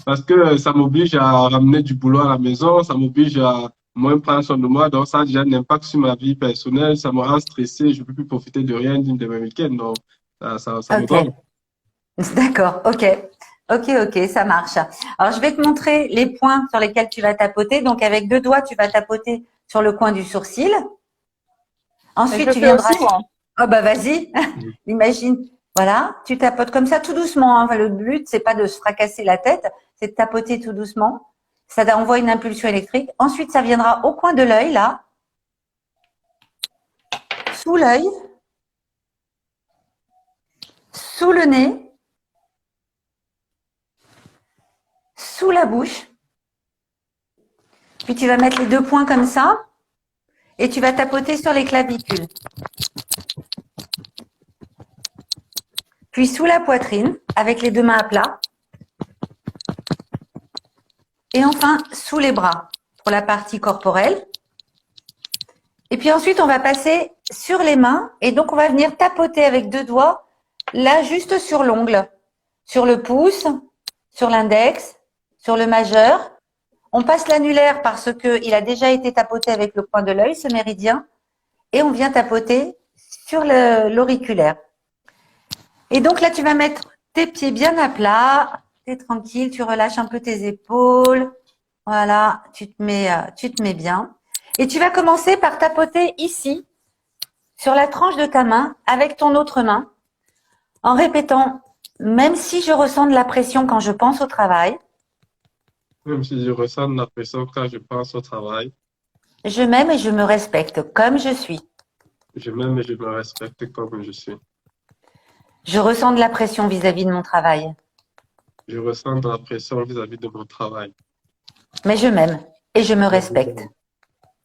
parce que ça m'oblige à ramener du boulot à la maison, ça m'oblige à moins prendre soin de moi, donc ça a déjà un impact sur ma vie personnelle, ça me rend stressé, je ne peux plus profiter de rien de mes week-ends, donc ça me Ok. drame. D'accord, ok. Ok, ok, ça marche. Alors, je vais te montrer les points sur lesquels tu vas tapoter. Donc, avec deux doigts, tu vas tapoter sur le coin du sourcil. Et je Ensuite, le tu fais viendras… aussi, moi. Oh, bah, vas-y. Imagine. Voilà. Tu tapotes comme ça tout doucement, hein. Enfin, le but, c'est pas de se fracasser la tête, c'est de tapoter tout doucement. Ça envoie une impulsion électrique. Ensuite, ça viendra au coin de l'œil, là. Sous l'œil. Sous le nez. Sous la bouche. Puis, tu vas mettre les deux points comme ça. Et tu vas tapoter sur les clavicules. Puis sous la poitrine, avec les deux mains à plat. Et enfin, sous les bras, pour la partie corporelle. Et puis ensuite, on va passer sur les mains. Et donc, on va venir tapoter avec deux doigts, là, juste sur l'ongle, sur le pouce, sur l'index, sur le majeur. On passe l'annulaire parce qu'il a déjà été tapoté avec le coin de l'œil, ce méridien. Et on vient tapoter sur l'auriculaire. Et donc là, tu vas mettre tes pieds bien à plat, tu es tranquille, tu relâches un peu tes épaules. Voilà, tu te mets bien. Et tu vas commencer par tapoter ici, sur la tranche de ta main, avec ton autre main, en répétant, même si je ressens de la pression quand je pense au travail, Même si je ressens de la pression quand je pense au travail, je m'aime et je me respecte comme je suis. je m'aime et je me respecte comme je suis. Je ressens de la pression vis-à-vis de mon travail, Je ressens de la pression vis-à-vis de mon travail. mais je m'aime et je me respecte.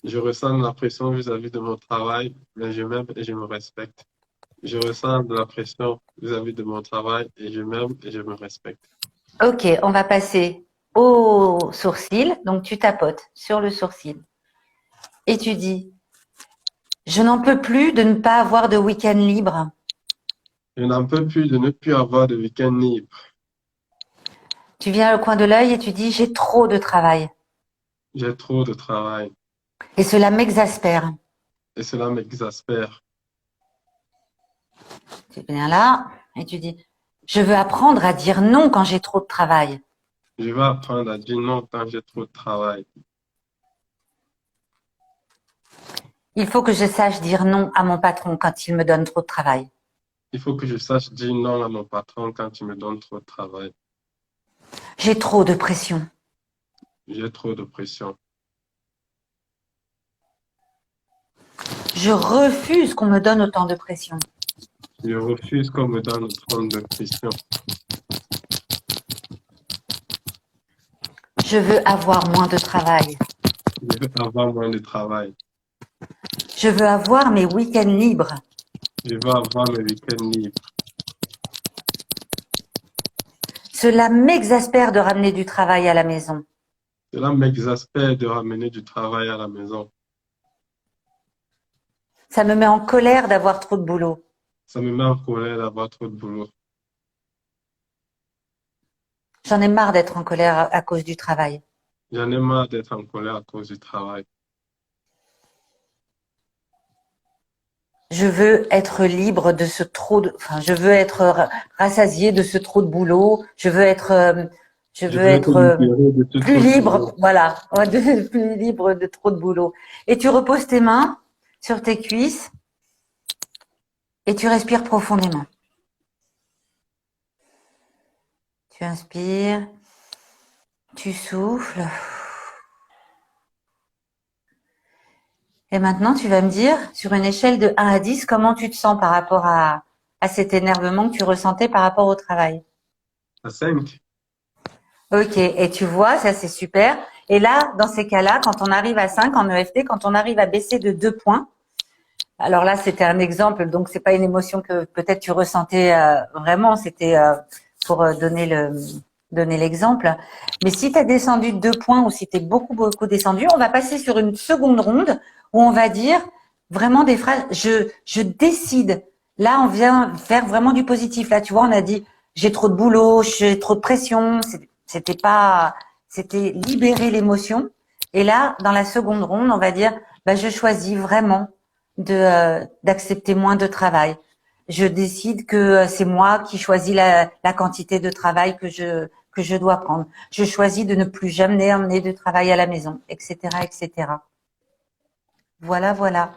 Je ressens de la pression vis-à-vis de mon travail, mais je m'aime et je me respecte. Je ressens de la pression vis-à-vis de mon travail et je m'aime et je me respecte. Ok, on va passer au sourcil. Donc, tu tapotes sur le sourcil et tu dis, je n'en peux plus de ne pas avoir de week-end libre. Je n'en peux plus de ne plus avoir de week-end libre. Tu viens au coin de l'œil et tu dis, j'ai trop de travail. J'ai trop de travail Et cela m'exaspère. et cela m'exaspère. Tu viens là et tu dis, je veux apprendre à dire non quand j'ai trop de travail. Je vais apprendre à dire non quand j'ai trop de travail. Il faut que je sache dire non à mon patron quand il me donne trop de travail. Il faut que je sache dire non à mon patron quand il me donne trop de travail. J'ai trop de pression. J'ai trop de pression. Je refuse qu'on me donne autant de pression. Je refuse qu'on me donne autant de pression. Je veux avoir moins de travail. Je veux avoir moins de travail. Je veux avoir mes week-ends libres. Je veux avoir mes week-ends libres. Cela m'exaspère de ramener du travail à la maison. Cela m'exaspère de ramener du travail à la maison. Ça me met en colère d'avoir trop de boulot. Ça me met en colère d'avoir trop de boulot. J'en ai marre d'être en colère à cause du travail. J'en ai marre d'être en colère à cause du travail. Je veux être libre de ce trop de, enfin, je veux être rassasiée de ce trop de boulot. Je veux être libéré de tout plus trop de libre, boulot. voilà, plus libre de trop de boulot. Et tu reposes tes mains sur tes cuisses et tu respires profondément. Tu inspires, tu souffles. Et maintenant, tu vas me dire, sur une échelle de 1 à 10, comment tu te sens par rapport à cet énervement que tu ressentais par rapport au travail. À 5. Ok, et tu vois, ça c'est super. Et là, dans ces cas-là, quand on arrive à 5 en EFT, quand on arrive à baisser de 2 points, alors là, c'était un exemple, donc c'est pas une émotion que peut-être tu ressentais vraiment, c'était pour donner l'exemple. Mais si tu as descendu de 2 points ou si tu es beaucoup descendu, on va passer sur une seconde ronde où on va dire vraiment des phrases. Je décide. Là, on vient faire vraiment du positif. Là, tu vois, on a dit j'ai trop de boulot, j'ai trop de pression. C'était libérer l'émotion. Et là, dans la seconde ronde, on va dire je choisis vraiment d'accepter moins de travail. Je décide que c'est moi qui choisis la quantité de travail que je dois prendre. Je choisis de ne plus jamais emmener de travail à la maison, etc., etc. Voilà, voilà.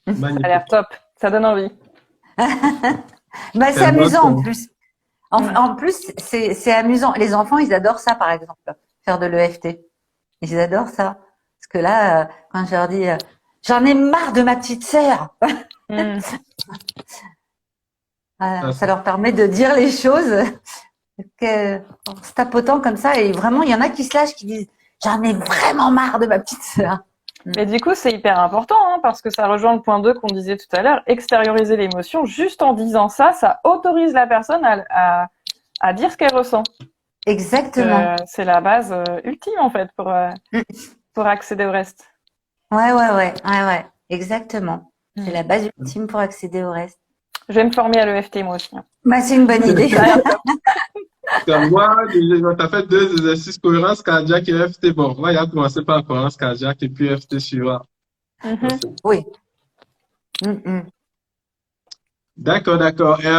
Ça a Magnifique. l'air top. Ça donne envie. C'est amusant en plus. En plus, c'est amusant. Les enfants, ils adorent ça, par exemple, faire de l'EFT. Ils adorent ça. Parce que là, quand je leur dis, j'en ai marre de ma petite sœur. Ça leur permet de dire les choses en se tapotant comme ça. Et vraiment, il y en a qui se lâchent, qui disent, j'en ai vraiment marre de ma petite sœur. Mais du coup, c'est hyper important, parce que ça rejoint le point 2 qu'on disait tout à l'heure. Extérioriser l'émotion, juste en disant ça, ça autorise la personne à dire ce qu'elle ressent. Exactement. C'est la base ultime, en fait, pour accéder au reste. Ouais. Exactement. C'est la base ultime pour accéder au reste. Je vais me former à l'EFT, moi aussi. C'est une bonne idée. Moi, tu as fait 2 exercices, cohérence cardiaque et EFT. Bon, moi, il a commencé par la cohérence cardiaque et puis EFT suivant. Oui. D'accord.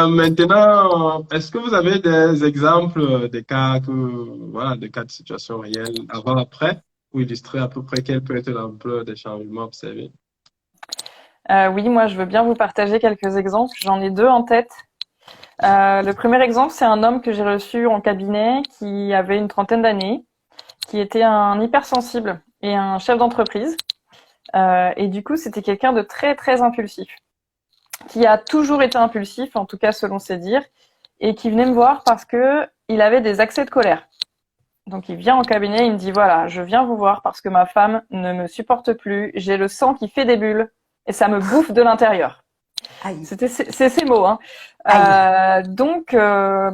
Maintenant, est-ce que vous avez des exemples des cas des cas de situation réelle avant-après pour illustrer à peu près quelle peut être l'ampleur des changements observés? Oui, moi, je veux bien vous partager quelques exemples. J'en ai 2 en tête. Le premier exemple, c'est un homme que j'ai reçu en cabinet qui avait une trentaine d'années, qui était un hypersensible et un chef d'entreprise. Et du coup, c'était quelqu'un de très, très impulsif, qui a toujours été impulsif, en tout cas selon ses dires, et qui venait me voir parce que il avait des accès de colère. Donc, il vient en cabinet, il me dit, voilà, je viens vous voir parce que ma femme ne me supporte plus, j'ai le sang qui fait des bulles et ça me bouffe de l'intérieur. C'est ces mots. Donc,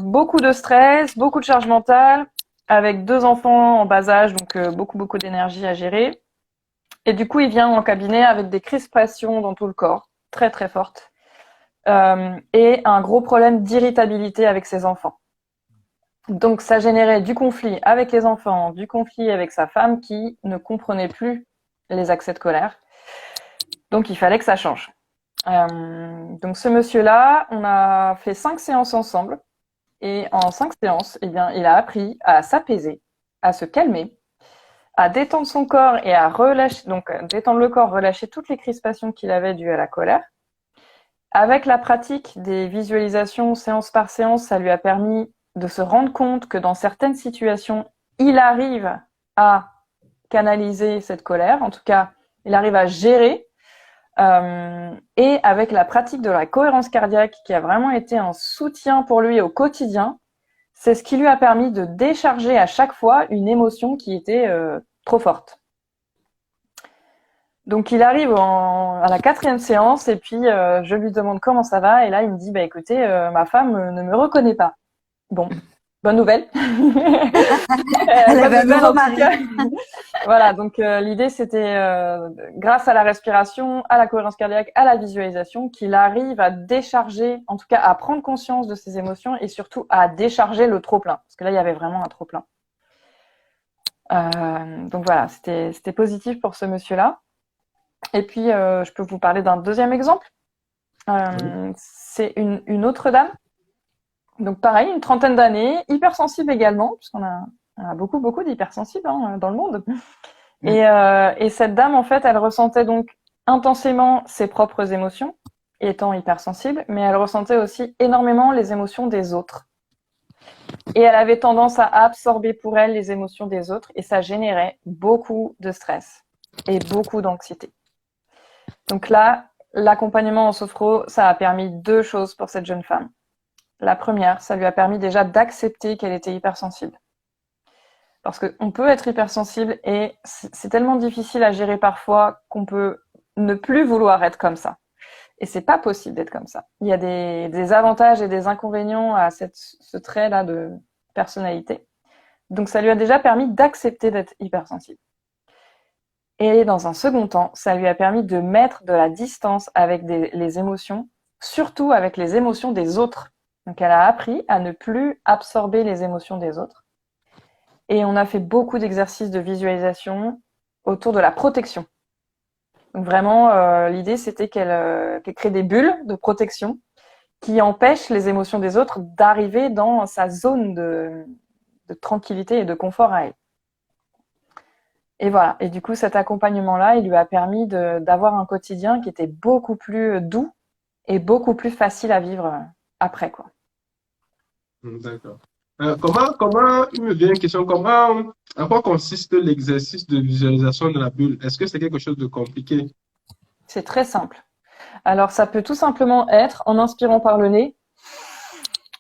beaucoup de stress, beaucoup de charge mentale, avec 2 enfants en bas âge, donc beaucoup d'énergie à gérer. Et du coup, il vient en cabinet avec des crispations dans tout le corps, très très fortes, et un gros problème d'irritabilité avec ses enfants. Donc, ça générait du conflit avec les enfants, du conflit avec sa femme qui ne comprenait plus les accès de colère. Donc, il fallait que ça change. Donc, ce monsieur-là, on a fait 5 séances ensemble. Et en 5 séances, il a appris à s'apaiser, à se calmer, à détendre son corps et à relâcher, donc détendre le corps, relâcher toutes les crispations qu'il avait dues à la colère. Avec la pratique des visualisations séance par séance, ça lui a permis de se rendre compte que dans certaines situations, il arrive à canaliser cette colère. En tout cas, il arrive à gérer. Et avec la pratique de la cohérence cardiaque, qui a vraiment été un soutien pour lui au quotidien, c'est ce qui lui a permis de décharger à chaque fois une émotion qui était trop forte. Donc il arrive à la 4e séance et puis je lui demande comment ça va et là il me dit bah écoutez ma femme ne me reconnaît pas. Bon, bonne nouvelle. Elle avait un nouveau mari. Voilà, donc l'idée c'était grâce à la respiration, à la cohérence cardiaque, à la visualisation qu'il arrive à décharger, en tout cas à prendre conscience de ses émotions et surtout à décharger le trop-plein parce que là il y avait vraiment un trop-plein. Donc voilà, c'était positif pour ce monsieur-là. Et puis, je peux vous parler d'un deuxième exemple. C'est une autre dame. Donc, pareil, une 30aine d'années, hypersensible également, puisqu'on a beaucoup d'hypersensibles dans le monde. Et cette dame, en fait, elle ressentait donc intensément ses propres émotions, étant hypersensible, mais elle ressentait aussi énormément les émotions des autres. Et elle avait tendance à absorber pour elle les émotions des autres, et ça générait beaucoup de stress et beaucoup d'anxiété. Donc là, l'accompagnement en sophro, ça a permis 2 choses pour cette jeune femme. La première, ça lui a permis déjà d'accepter qu'elle était hypersensible. Parce qu'on peut être hypersensible et c'est tellement difficile à gérer parfois qu'on peut ne plus vouloir être comme ça. Et c'est pas possible d'être comme ça. Il y a des avantages et des inconvénients à ce trait-là de personnalité. Donc ça lui a déjà permis d'accepter d'être hypersensible. Et dans un second temps, ça lui a permis de mettre de la distance avec les émotions, surtout avec les émotions des autres. Donc elle a appris à ne plus absorber les émotions des autres. Et on a fait beaucoup d'exercices de visualisation autour de la protection. Donc vraiment, l'idée c'était qu'elle crée des bulles de protection qui empêchent les émotions des autres d'arriver dans sa zone de tranquillité et de confort à elle. Et voilà. Et du coup, cet accompagnement-là, il lui a permis d'avoir un quotidien qui était beaucoup plus doux et beaucoup plus facile à vivre après, quoi. D'accord. Il me vient une question, à quoi consiste l'exercice de visualisation de la bulle? Est-ce que c'est quelque chose de compliqué? C'est très simple. Alors, ça peut tout simplement être, en inspirant par le nez,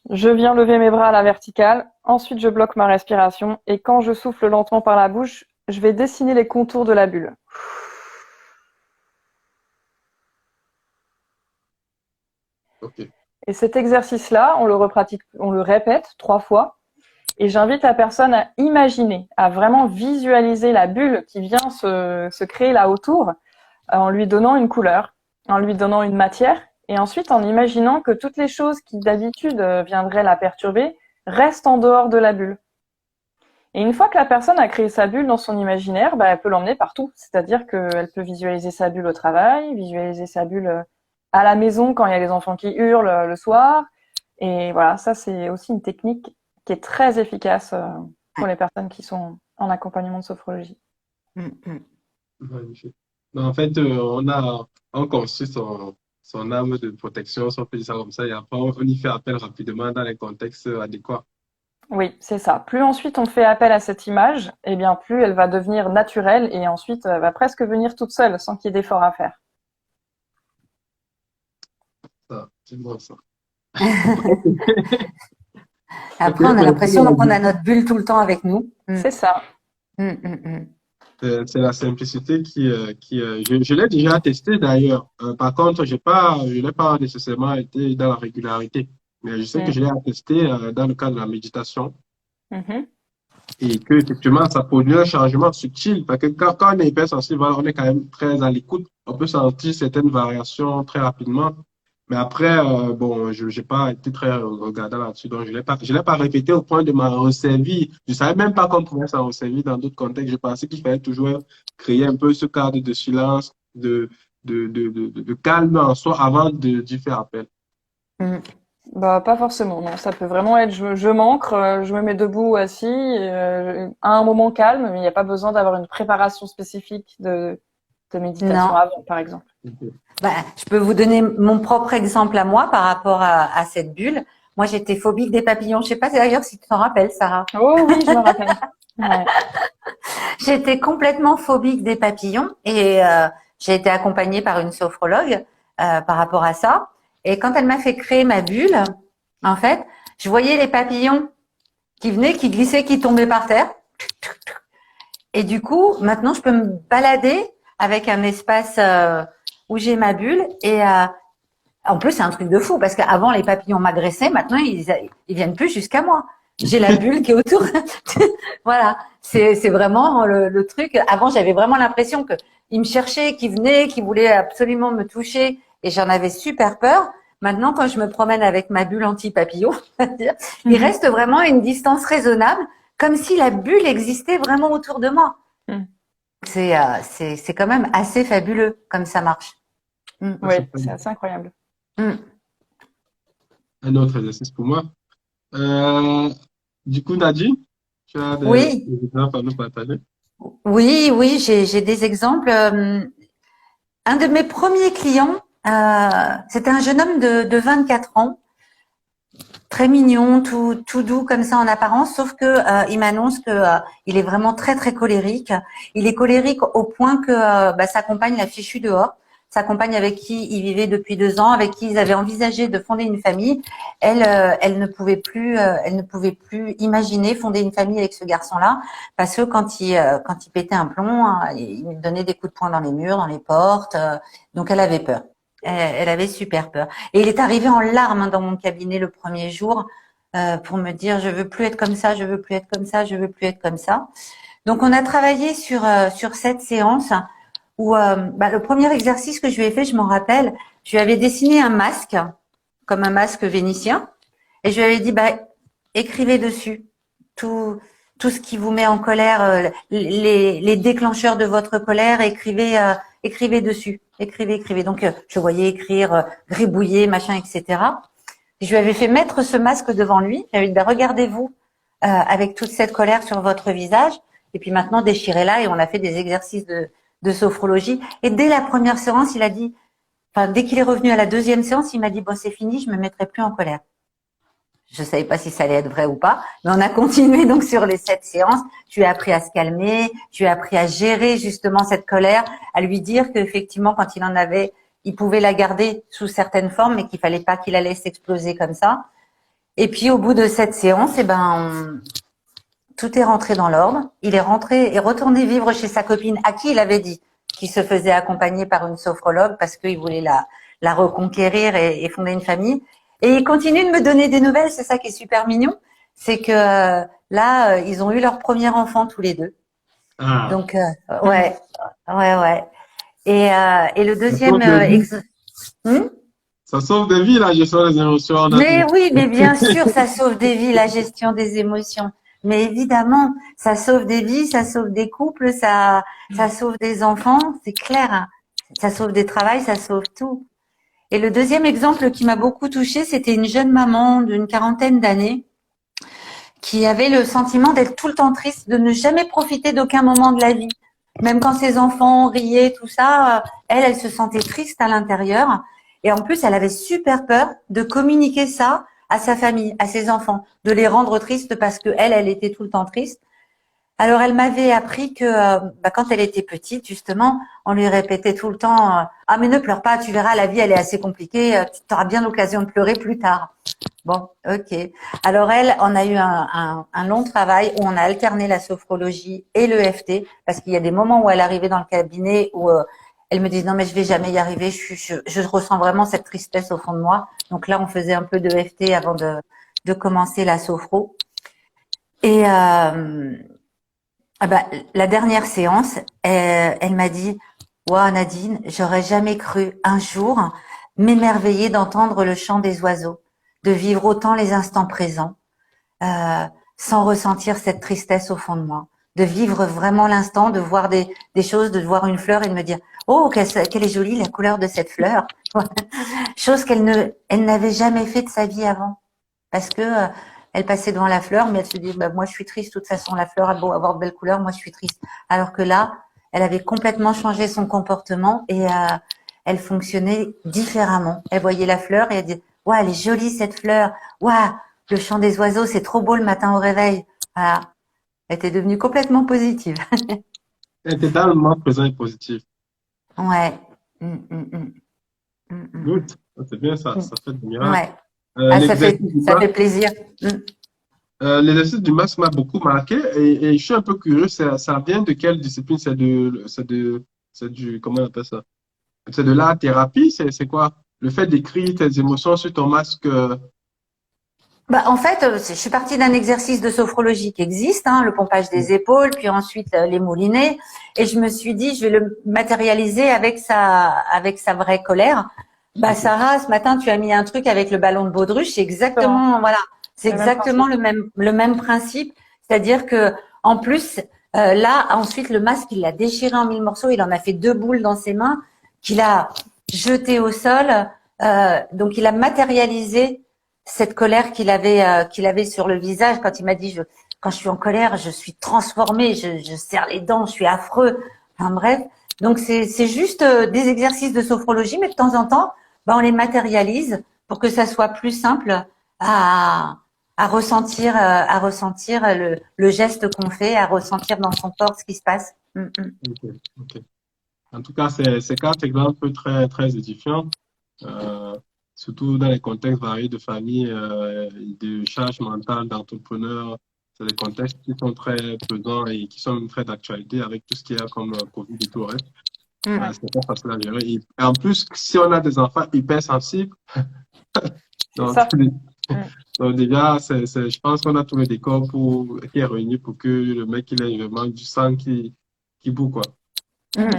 je viens lever mes bras à la verticale, ensuite je bloque ma respiration, et quand je souffle lentement par la bouche, je vais dessiner les contours de la bulle. Ok. Et cet exercice-là, on le répète 3 fois. Et j'invite la personne à imaginer, à vraiment visualiser la bulle qui vient se créer là autour, en lui donnant une couleur, en lui donnant une matière, et ensuite en imaginant que toutes les choses qui d'habitude viendraient la perturber restent en dehors de la bulle. Et une fois que la personne a créé sa bulle dans son imaginaire, elle peut l'emmener partout. C'est-à-dire qu'elle peut visualiser sa bulle au travail, visualiser sa bulle à la maison quand il y a les enfants qui hurlent le soir. Et voilà, ça c'est aussi une technique qui est très efficace pour les personnes qui sont en accompagnement de sophrologie. Magnifique. En fait, on construit son arme de protection, si on peut dire ça comme ça, et après on y fait appel rapidement dans les contextes adéquats. Oui, c'est ça. Plus ensuite on fait appel à cette image, eh bien plus elle va devenir naturelle et ensuite elle va presque venir toute seule sans qu'il y ait d'effort à faire. Ça, c'est bon ça. Après, on a l'impression qu'on a notre bulle tout le temps avec nous. C'est ça. C'est la simplicité je l'ai déjà testé d'ailleurs. Par contre, je n'ai pas nécessairement été dans la régularité. Mais je sais que je l'ai testé dans le cadre de la méditation. Et que, effectivement, ça produit un changement subtil. Parce que quand on est hypersensible, on est quand même très à l'écoute. On peut sentir certaines variations très rapidement. Mais après, je n'ai pas été très regardant là-dessus. Donc, je l'ai pas répété au point de m'en resservir. Je ne savais même pas qu'on pouvait s'en resservir dans d'autres contextes. Je pensais qu'il fallait toujours créer un peu ce cadre de silence, de calme en soi avant d'y faire appel. Pas forcément, non. Ça peut vraiment être je m'ancre, je me mets debout ou assis à un moment calme, mais il n'y a pas besoin d'avoir une préparation spécifique de méditation avant, par exemple. Je peux vous donner mon propre exemple à moi par rapport à cette bulle. Moi, j'étais phobique des papillons. Je sais pas d'ailleurs si tu t'en rappelles, Sarah. Oh oui, je me rappelle. Ouais. J'étais complètement phobique des papillons et j'ai été accompagnée par une sophrologue par rapport à ça. Et quand elle m'a fait créer ma bulle, en fait, je voyais les papillons qui venaient, qui glissaient, qui tombaient par terre. Et du coup, maintenant, je peux me balader avec un espace où j'ai ma bulle. Et en plus, c'est un truc de fou parce qu'avant, les papillons m'agressaient. Maintenant, ils viennent plus jusqu'à moi. J'ai la bulle qui est autour. Voilà, c'est vraiment le truc. Avant, j'avais vraiment l'impression que ils me cherchaient, qu'ils venaient, qu'ils voulaient absolument me toucher, et j'en avais super peur. Maintenant, quand je me promène avec ma bulle anti-papillon, il reste vraiment une distance raisonnable, comme si la bulle existait vraiment autour de moi. C'est quand même assez fabuleux comme ça marche. Oui, c'est assez incroyable. Un autre exercice pour moi. Du coup, Nadine, tu as Oui. des exemples à nous partager? Oui, j'ai des exemples. Un de mes premiers clients, c'était un jeune homme de 24 ans, très mignon, tout doux comme ça en apparence, sauf que il m'annonce que il est vraiment très très colérique. Il est colérique au point que sa compagne l'a fichu dehors. Sa compagne avec qui il vivait depuis 2 ans, avec qui ils avaient envisagé de fonder une famille, elle ne pouvait plus imaginer fonder une famille avec ce garçon-là, parce que quand il pétait un plomb, il me donnait des coups de poing dans les murs, dans les portes, donc elle avait peur. Elle avait super peur. Et il est arrivé en larmes dans mon cabinet le premier jour pour me dire je veux plus être comme ça, je veux plus être comme ça, je veux plus être comme ça. Donc on a travaillé sur cette séance où le premier exercice que je lui ai fait, je m'en rappelle, je lui avais dessiné un masque comme un masque vénitien et je lui avais dit écrivez dessus tout ce qui vous met en colère, les déclencheurs de votre colère, écrivez dessus. Écrivez. Donc, je voyais écrire, gribouiller, machin, etc. Je lui avais fait mettre ce masque devant lui. Je lui avais dit, regardez-vous avec toute cette colère sur votre visage. Et puis maintenant, déchirez-la. Et on a fait des exercices de sophrologie. Et dès la première séance, dès qu'il est revenu à la deuxième séance, il m'a dit, bon, c'est fini, je me mettrai plus en colère. Je savais pas si ça allait être vrai ou pas, mais on a continué donc sur les 7 séances. Je lui ai appris à se calmer, je lui ai appris à gérer justement cette colère, à lui dire qu'effectivement quand il en avait, il pouvait la garder sous certaines formes, mais qu'il fallait pas qu'il la laisse exploser comme ça. Et puis au bout de cette séance, tout est rentré dans l'ordre. Il est rentré et retourné vivre chez sa copine, à qui il avait dit qu'il se faisait accompagner par une sophrologue parce qu'il voulait la reconquérir et fonder une famille. Et il continue de me donner des nouvelles, c'est ça qui est super mignon. C'est que là, ils ont eu leur premier enfant tous les deux. Ah. Donc, ouais. Et le deuxième Ça sauve des vies, la gestion des émotions. Mais oui, mais bien sûr, ça sauve des vies, la gestion des émotions. Mais évidemment, ça sauve des vies, ça sauve des couples, ça sauve des enfants, c'est clair. Hein. Ça sauve des travails, ça sauve tout. Et le deuxième exemple qui m'a beaucoup touchée, c'était une jeune maman d'une 40aine d'années qui avait le sentiment d'être tout le temps triste, de ne jamais profiter d'aucun moment de la vie. Même quand ses enfants riaient, tout ça, elle se sentait triste à l'intérieur. Et en plus, elle avait super peur de communiquer ça à sa famille, à ses enfants, de les rendre tristes parce que elle était tout le temps triste. Alors, elle m'avait appris que quand elle était petite, justement, on lui répétait tout le temps ah mais ne pleure pas, tu verras, la vie elle est assez compliquée, tu auras bien l'occasion de pleurer plus tard. Bon, ok. Alors on a eu un long travail où on a alterné la sophrologie et le l'EFT parce qu'il y a des moments où elle arrivait dans le cabinet où elle me disait non mais je vais jamais y arriver, je ressens vraiment cette tristesse au fond de moi. Donc là, on faisait un peu de l'EFT avant de commencer la sophro. Et la dernière séance, elle m'a dit « Wow, Nadine, j'aurais jamais cru un jour m'émerveiller d'entendre le chant des oiseaux, de vivre autant les instants présents, sans ressentir cette tristesse au fond de moi, de vivre vraiment l'instant, de voir des choses, de voir une fleur et de me dire « Oh, qu'elle est jolie la couleur de cette fleur !» Chose qu'elle n'avait jamais fait de sa vie avant, parce que elle passait devant la fleur, mais elle se dit, moi, je suis triste. De toute façon, la fleur a beau avoir de belles couleurs, moi, je suis triste. Alors que là, elle avait complètement changé son comportement et elle fonctionnait différemment. Elle voyait la fleur et elle dit, ouais, elle est jolie, cette fleur. Ouais, le chant des oiseaux, c'est trop beau le matin au réveil. Voilà. Elle était devenue complètement positive. Elle était dans le moment présent et positif. Ouais. Mm, mm, mm, mm, Good. mm, C'est bien ça, mm. ça fait des Mm. miracles. Ouais. Ah, ça fait plaisir. Mm. L'exercice du masque m'a beaucoup marqué et je suis un peu curieux, ça vient de quelle discipline? C'est du, comment on appelle ça? C'est de l'art thérapie, c'est quoi? Le fait d'écrire tes émotions sur ton masque. Bah, en fait, je suis partie d'un exercice de sophrologie qui existe, hein, le pompage des épaules, puis ensuite les moulinets, et je me suis dit, je vais le matérialiser avec sa vraie colère. Bah, Sarah, ce matin, tu as mis un truc avec le ballon de baudruche, c'est exactement, voilà, c'est Le même exactement principe. le même principe. C'est-à-dire que, en plus, là, ensuite, le masque, il l'a déchiré en 1000 morceaux, il en a fait 2 boules dans ses mains, qu'il a jeté au sol. Donc, il a matérialisé cette colère qu'il avait sur le visage quand il m'a dit quand je suis en colère, je suis transformée, je serre les dents, je suis affreux. Enfin bref, donc c'est juste des exercices de sophrologie, mais de temps en temps, bah, on les matérialise pour que ça soit plus simple à à ressentir le geste qu'on fait, à ressentir dans son corps ce qui se passe. Mm, mm. Ok, ok. En tout cas, c'est quatre exemples très, très édifiants, euh, surtout dans les contextes variés de famille, de charge mentale, d'entrepreneurs. C'est des contextes qui sont très pesants et qui sont même très d'actualité avec tout ce qu'il y a comme Covid et tout le reste. Mm. C'est pas facile à gérer. Et en plus, si on a des enfants hypersensibles, C'est donc, ça. Mm. donc déjà, je pense qu'on a tout le décor qui est réuni pour que le mec, il ait vraiment du sang qui bout, quoi. Mm. Mhm.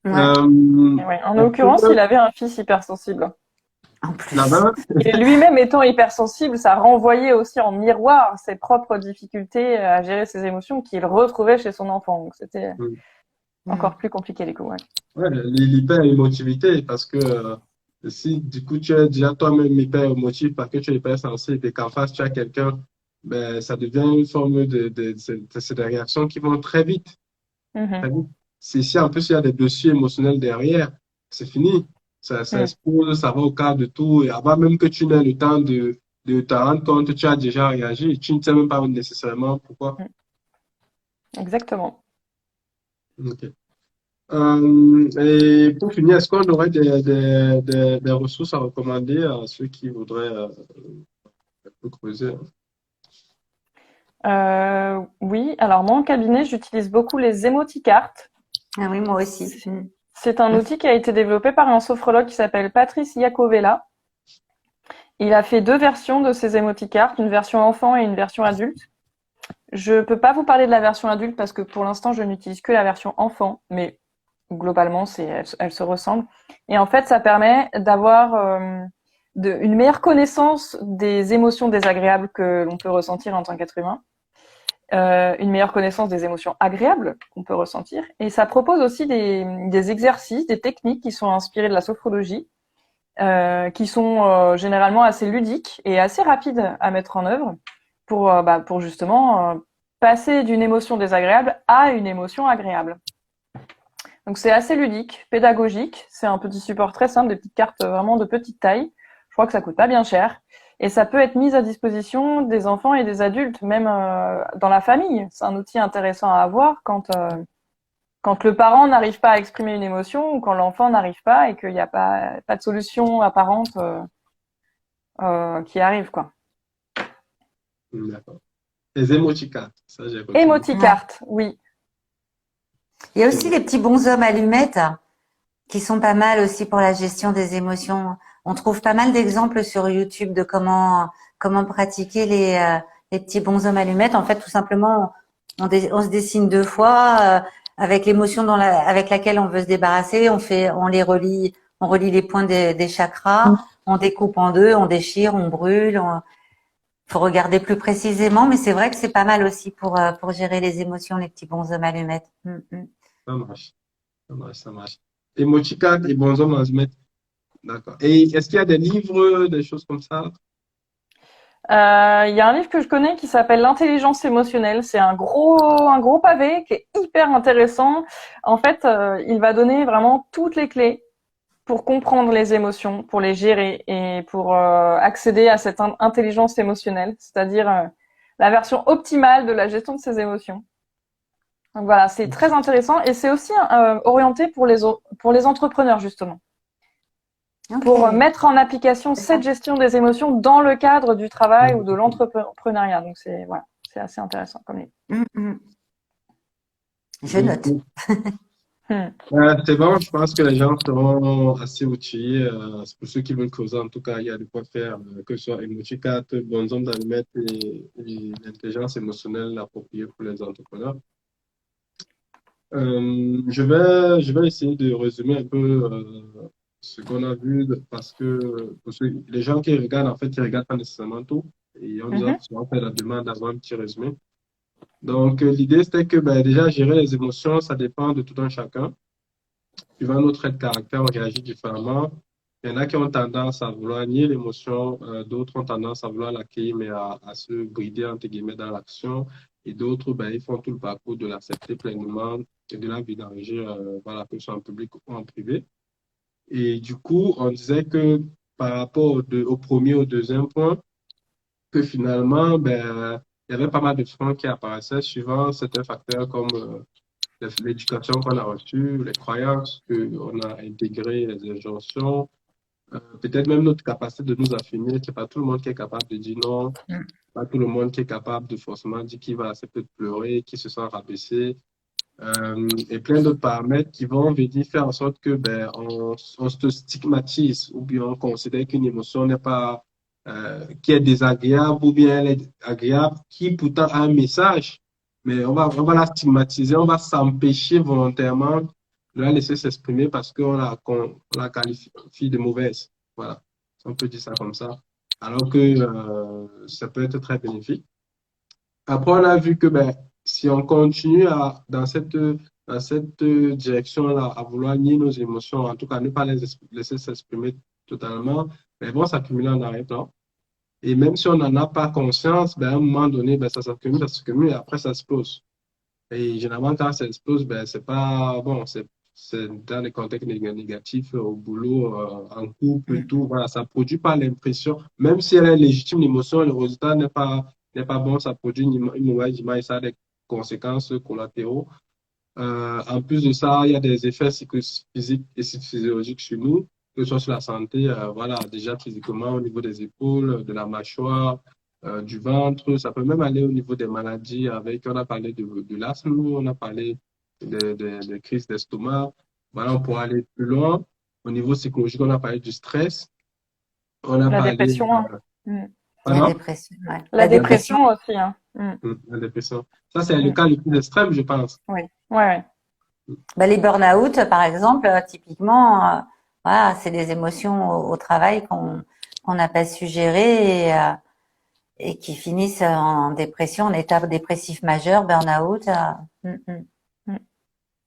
Ouais, Euh, Et ouais. En est-ce l'occurrence, que il avait un fils hypersensible. en plus. là-bas, Et lui-même étant hypersensible, ça renvoyait aussi en miroir ses propres difficultés à gérer ses émotions qu'il retrouvait chez son enfant. Donc c'était Mm. encore plus compliqué du coup. Ouais. ouais, l'hyper-émotivité, parce que si du coup tu es déjà toi-même hyper-émotif parce que tu es hyper-sensible et qu'en face tu as quelqu'un, ben, ça devient une forme c'est des réactions qui vont très vite, très Mhm. vite. Si en plus il y a des blessures émotionnelles derrière, c'est fini. Ça Mm. explose, ça va au quart de tout. Et avant même que tu n'aies le temps de te rendre compte, tu as déjà réagi et tu ne sais même pas nécessairement pourquoi. Mm. Exactement. Ok. Et pour finir, est-ce qu'on aurait des ressources à recommander à ceux qui voudraient un peu creuser? Oui, alors moi en cabinet, j'utilise beaucoup les émoticartes. Ah oui, moi aussi. C'est c'est un outil qui a été développé par un sophrologue qui s'appelle Patrice Iacovella. Il a fait 2 versions de ces émoticartes, une version enfant et une version adulte. Je peux pas vous parler de la version adulte parce que pour l'instant, je n'utilise que la version enfant, mais globalement, elles se ressemblent. Et en fait, ça permet d'avoir une meilleure connaissance des émotions désagréables que l'on peut ressentir en tant qu'être humain, une meilleure connaissance des émotions agréables qu'on peut ressentir. Et ça propose aussi des exercices, des techniques qui sont inspirées de la sophrologie, qui sont généralement assez ludiques et assez rapides à mettre en œuvre pour justement passer d'une émotion désagréable à une émotion agréable. Donc c'est assez ludique, pédagogique, c'est un petit support très simple, des petites cartes vraiment de petite taille. Je crois que ça coûte pas bien cher et ça peut être mis à disposition des enfants et des adultes, même dans la famille. C'est un outil intéressant à avoir quand le parent n'arrive pas à exprimer une émotion ou quand l'enfant n'arrive pas et qu'il n'y a pas de solution apparente qui arrive, quoi. D'accord. Les émoticons, ça j'ai retenu. Ouais. Émoticarte, oui. Il y a aussi les petits bonshommes allumettes qui sont pas mal aussi pour la gestion des émotions. On trouve pas mal d'exemples sur YouTube de comment pratiquer les petits bonshommes allumettes. En fait, tout simplement, on se dessine 2 fois avec l'émotion avec laquelle on veut se débarrasser. On relie les points des chakras, on découpe en 2, on déchire, on brûle. Faut regarder plus précisément, mais c'est vrai que c'est pas mal aussi pour gérer les émotions, les petits bonshommes allumettes. Mm, mm. Ça marche, ça marche, ça marche. Émoticons et bonshommes à se mettre. D'accord. Et est-ce qu'il y a des livres, des choses comme ça? Il y a un livre que je connais qui s'appelle L'intelligence émotionnelle. C'est un gros pavé qui est hyper intéressant. En fait, il va donner vraiment toutes les clés pour comprendre les émotions, pour les gérer et pour accéder à cette intelligence émotionnelle. C'est-à-dire la version optimale de la gestion de ses émotions. Donc voilà, c'est très intéressant et c'est aussi orienté pour les entrepreneurs justement, pour mettre en application cette gestion des émotions dans le cadre du travail ou de l'entrepreneuriat. Donc c'est voilà, c'est assez intéressant comme livre. Je note. C'est bon, je pense que les gens seront assez outillés. Pour ceux qui veulent creuser, en tout cas, il y a de quoi faire, que ce soit Emojicat, Bonhomme d'allumettes et l'intelligence émotionnelle appropriée pour les entrepreneurs. Je vais essayer de résumer un peu ce qu'on a vu parce que les gens qui regardent, en fait, ils regardent pas nécessairement tout et on nous a souvent fait la demande d'avoir un petit résumé. Donc, l'idée, c'était que déjà, gérer les émotions, ça dépend de tout un chacun. Suivant notre trait de caractère, on réagit différemment. Il y en a qui ont tendance à vouloir nier l'émotion, d'autres ont tendance à vouloir l'accueillir, mais à se brider, entre guillemets, dans l'action. Et d'autres, ils font tout le parcours de l'accepter pleinement et de la vidanger, voilà, que ce soit en public ou en privé. Et du coup, on disait que par rapport au premier, au deuxième point, que finalement, il y avait pas mal de freins qui apparaissaient suivant certains facteurs comme l'éducation qu'on a reçue, les croyances qu'on a intégrées, les injonctions, peut-être même notre capacité de nous affirmer. C'est pas tout le monde qui est capable de dire non, pas tout le monde qui est capable de forcément dire qu'il va accepter de pleurer, qu'il se sent rabaissé, et plein d'autres paramètres qui vont venir faire en sorte que on se stigmatise ou bien on considère qu'une émotion n'est pas qui est désagréable ou bien elle est agréable, qui pourtant a un message, mais on va la stigmatiser, on va s'empêcher volontairement de la laisser s'exprimer parce qu'on la qualifie de mauvaise. Voilà, on peut dire ça comme ça. Alors que ça peut être très bénéfique. Après, on a vu que si on continue dans cette direction-là, à vouloir nier nos émotions, en tout cas ne pas les laisser s'exprimer totalement, elles vont s'accumuler en arrière-plan. Et même si on n'en a pas conscience, à un moment donné, ça s'accumule et après ça explose. Et généralement, quand ça explose, c'est pas bon, c'est dans des contextes négatifs, au boulot, en couple et tout. Voilà, ça produit pas l'impression, même si elle est légitime, l'émotion, le résultat n'est pas bon, ça produit une mauvaise image, ça a des conséquences collatéraux. En plus de ça, il y a des effets physiques et physiologiques sur nous, que ce soit sur la santé, voilà, déjà physiquement au niveau des épaules, de la mâchoire, du ventre, ça peut même aller au niveau des maladies on a parlé de l'asthme, on a parlé de crises d'estomac, voilà, on pourrait aller plus loin. Au niveau psychologique, on a parlé du stress, on a La parlé dépression. La dépression, ouais. La dépression aussi. La dépression. Ça, c'est le cas le plus extrême, je pense. Oui, ouais. Les burn-out, par exemple, typiquement, voilà, c'est des émotions au travail qu'on n'a pas su gérer et qui finissent en dépression, en état dépressif majeur, burn-out.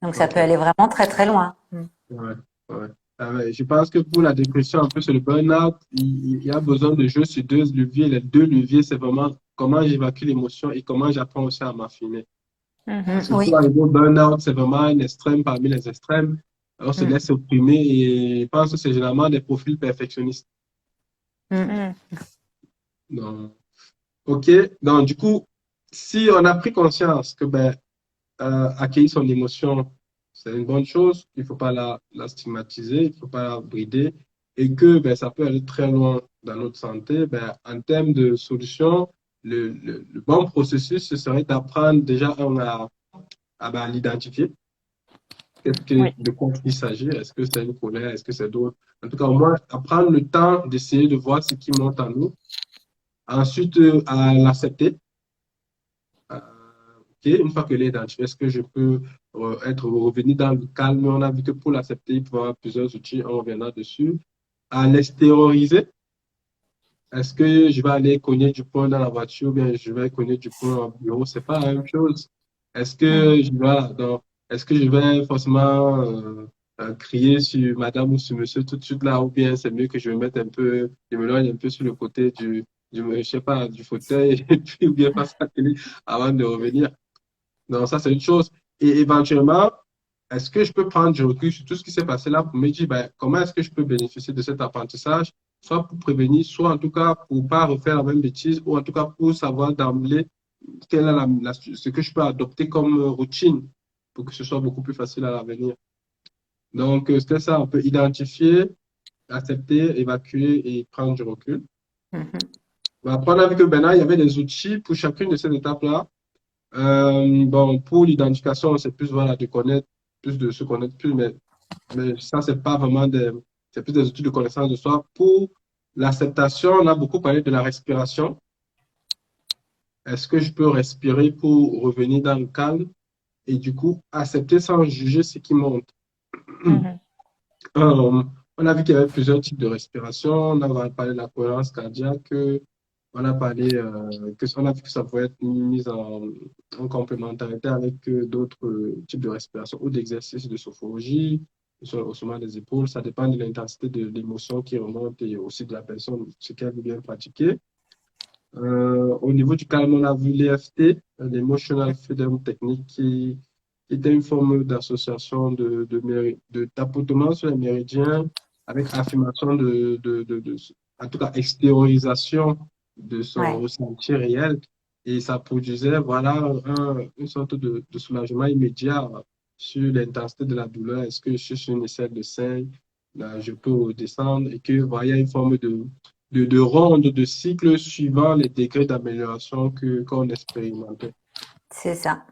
Donc, ça peut aller vraiment très, très loin. Ouais. Je pense que pour la dépression, un peu sur le burn-out, il y a besoin de jouer sur deux leviers. Les deux leviers, c'est vraiment comment j'évacue l'émotion et comment j'apprends aussi à m'affirmer. Surtout à niveau burn-out, c'est vraiment un extrême parmi les extrêmes. On se laisse opprimer et je pense que c'est généralement des profils perfectionnistes. Donc, OK. Donc, du coup, si on a pris conscience que accueillir son émotion, c'est une bonne chose, il ne faut pas la stigmatiser, il ne faut pas la brider, et que ça peut aller très loin dans notre santé, en termes de solution, le bon processus, ce serait d'apprendre déjà à l'identifier. De quoi il s'agit? Est-ce que c'est une colère? Est-ce que c'est d'autres? En tout cas, au moins, apprendre le temps d'essayer de voir ce qui monte en nous. Ensuite, à l'accepter. Une fois que l'ai identifié, est-ce que je peux revenu dans le calme? On a vu que pour l'accepter, il peut y avoir plusieurs outils, on reviendra dessus. À l'extérioriser, est-ce que je vais aller cogner du poing dans la voiture ou bien je vais cogner du poing au bureau? C'est pas la même chose. Est-ce que je vais forcément crier sur madame ou sur monsieur tout de suite là, ou bien c'est mieux que je me loigne un peu sur le côté je sais pas, du fauteuil et puis ou bien passer à la télé avant de revenir? Donc, ça, c'est une chose. Et éventuellement, est-ce que je peux prendre du recul sur tout ce qui s'est passé là pour me dire comment est-ce que je peux bénéficier de cet apprentissage, soit pour prévenir, soit en tout cas pour ne pas refaire la même bêtise, ou en tout cas pour savoir d'emblée quelle est ce que je peux adopter comme routine pour que ce soit beaucoup plus facile à l'avenir. Donc, c'était ça, on peut identifier, accepter, évacuer et prendre du recul. Après, on a vu que maintenant, il y avait des outils pour chacune de ces étapes-là. Bon, pour l'identification, c'est plus voilà, de connaître, plus de se connaître plus, mais ça, c'est pas vraiment c'est plus des outils de connaissance de soi. Pour l'acceptation, on a beaucoup parlé de la respiration. Est-ce que je peux respirer pour revenir dans le calme et du coup accepter sans juger ce qui monte? On a vu qu'il y avait plusieurs types de respiration. On a parlé de la cohérence cardiaque. On a parlé on a vu que ça pouvait être mis en complémentarité avec d'autres types de respiration ou d'exercices de sophrologie, sur le haussement des épaules. Ça dépend de l'intensité de l'émotion qui remonte et aussi de la personne, ce qu'elle veut bien pratiquer. Au niveau du calme, on a vu l'EFT, l'Emotional Freedom Technique, qui était une forme d'association de tapotement sur les méridiens avec affirmation en tout cas, extériorisation de son ressenti réel. Et ça produisait, voilà, une sorte de soulagement immédiat sur l'intensité de la douleur. Est-ce que je suis sur une échelle de 5, là, je peux descendre et que, voilà, il y a une forme de ronde, de cycle suivant les degrés d'amélioration qu'on expérimentait. C'est ça.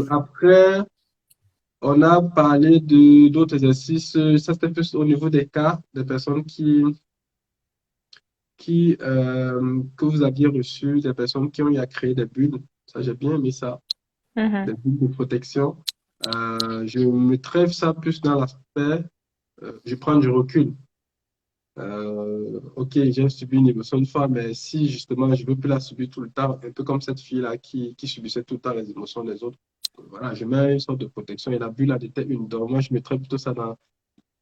Après, on a parlé d'autres exercices. Ça, c'était plus au niveau des cas, des personnes que vous aviez reçues, des personnes qui ont eu à créer des bulles. Ça, j'ai bien aimé ça. Des bulles de protection. Je me trève ça plus dans l'aspect, je prends du recul. Ok, j'ai subi une émotion une fois, mais si justement je veux plus la subir tout le temps, un peu comme cette fille-là qui subissait tout le temps les émotions des autres, voilà, je mets une sorte de protection et la bulle a était une. Donc moi, je mettrais plutôt ça dans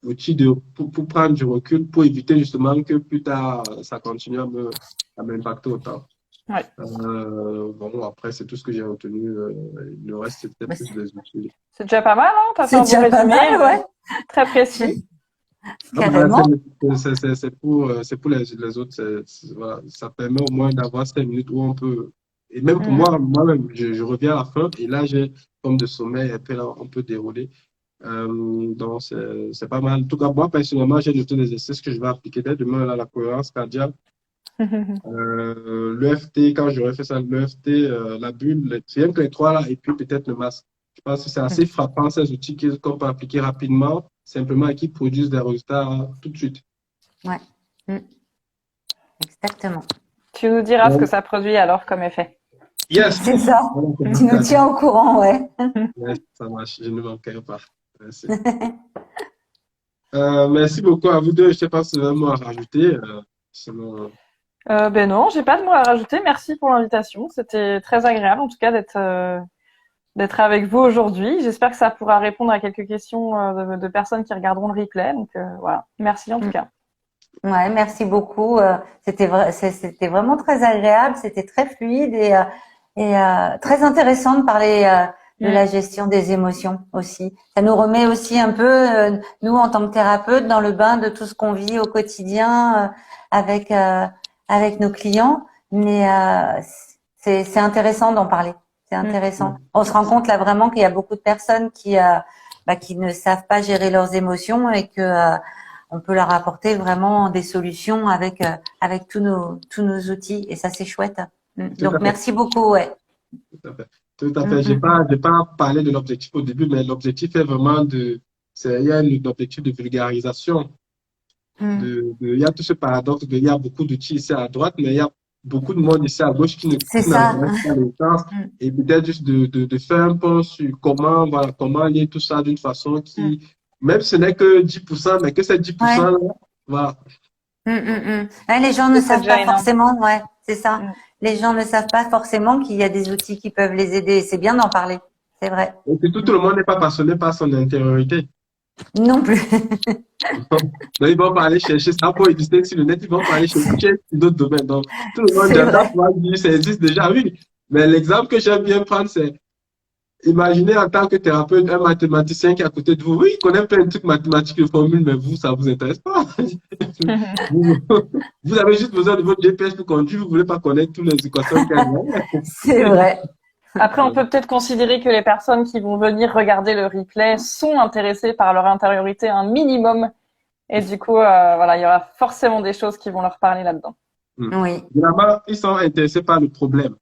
l'outil pour prendre du recul, pour éviter justement que plus tard, ça continue à m'impacter autant. Ouais. Bon, après, c'est tout ce que j'ai retenu. Le reste, c'était plus des outils. C'est déjà pas mal, hein? T'as fait C'est un bon déjà pas résumé, mal, ouais. Très précis. Carrément. C'est pour les autres, voilà, ça permet au moins d'avoir 5 minutes où on peut, et même pour moi-même, je reviens à la fin et là j'ai comme de sommeil et puis là on peut dérouler. Donc c'est pas mal. En tout cas, moi personnellement, j'ai noté des exercices que je vais appliquer dès demain là, la cohérence cardiaque. L'EFT, quand j'aurais fait ça, l'EFT, la bulle, rien que les trois là, et puis peut-être le masque. Je pense que c'est assez frappant ces outils qu'on peut appliquer rapidement, simplement et qui produisent des résultats tout de suite. Ouais. Exactement. Tu nous diras ce que ça produit alors comme effet. Yes. C'est ça. Tu nous tiens au courant, ouais. Yes, ça marche, je ne manquerai pas. Merci. Merci beaucoup à vous deux. Je ne sais pas si vous avez un mot à rajouter. Sinon... Ben non, j'ai pas de mots à rajouter. Merci pour l'invitation. C'était très agréable, en tout cas, d'être avec vous aujourd'hui. J'espère que ça pourra répondre à quelques questions de personnes qui regarderont le replay. Donc voilà, merci en tout cas. Ouais, merci beaucoup. C'était vraiment très agréable, c'était très fluide et très intéressant de parler de la gestion des émotions aussi. Ça nous remet aussi un peu, nous en tant que thérapeutes, dans le bain de tout ce qu'on vit au quotidien avec nos clients. Mais c'est intéressant d'en parler. C'est intéressant. On se rend compte là vraiment qu'il y a beaucoup de personnes qui ne savent pas gérer leurs émotions et que on peut leur apporter vraiment des solutions avec tous nos outils et ça c'est chouette. Donc merci beaucoup, ouais. Tout à fait. J'ai pas parlé de l'objectif au début, mais l'objectif est vraiment il y a l'objectif de vulgarisation. Il y a tout ce paradoxe il y a beaucoup d'outils ici à droite, mais il y a beaucoup de monde ici à gauche qui ne connaissent pas les sens. Et peut-être juste de faire un peu sur comment lier tout ça d'une façon qui, même si ce n'est que 10%, mais que ces 10% là, voilà. Les gens ne savent pas forcément, c'est ça. Les gens ne savent pas forcément qu'il y a des outils qui peuvent les aider. C'est bien d'en parler, c'est vrai. Et puis tout le monde n'est pas passionné par son intériorité. Non plus. Donc, ils vont pas aller chercher ça pour exister sur le net, ils vont pas aller chercher d'autres domaines. Donc, tout le monde déjà ça existe déjà, oui. Mais l'exemple que j'aime bien prendre, c'est imaginez en tant que thérapeute, un mathématicien qui est à côté de vous. Oui, il connaît plein de trucs mathématiques de formules, mais vous, ça vous intéresse pas. Vous, vous avez juste besoin de votre GPS pour conduire, vous voulez pas connaître toutes les équations qu'il y a. C'est vrai. Après, on peut peut-être considérer que les personnes qui vont venir regarder le replay sont intéressées par leur intériorité un minimum. Et du coup, voilà, il y aura forcément des choses qui vont leur parler là-dedans. Oui. Évidemment, ils sont intéressés par le problème,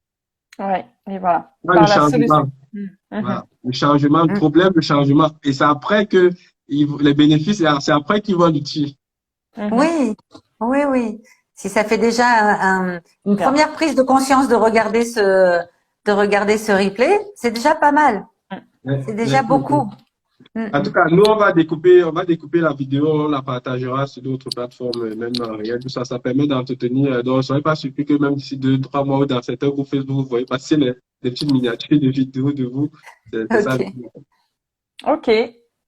Ouais, et voilà. pas Par le la changement. solution. Voilà. Le changement, le problème, le changement. Et c'est après que les bénéfices, c'est après qu'ils voient l'outil. Oui, oui, oui. Si ça fait déjà une Bien. première prise de conscience de regarder ce replay, c'est déjà pas mal. C'est déjà beaucoup. En tout cas, nous, on va découper la vidéo, on la partagera sur d'autres plateformes, même en réel, tout ça, ça permet d'entretenir. Donc, ne soyez pas surpris que même d'ici 2, 3 mois ou dans certains groupes Facebook, vous voyez passer les petites miniatures de vidéos de vous. C'est ça. Ok.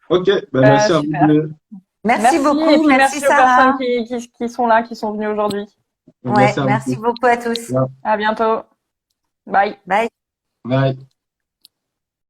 Ok, ben, merci à vous Super. deux. Merci Et beaucoup, puis merci aux Sarah. personnes qui sont là, qui sont venues aujourd'hui. Ouais, À vous merci deux. beaucoup à tous. À bientôt. Bye. Bye. Bye.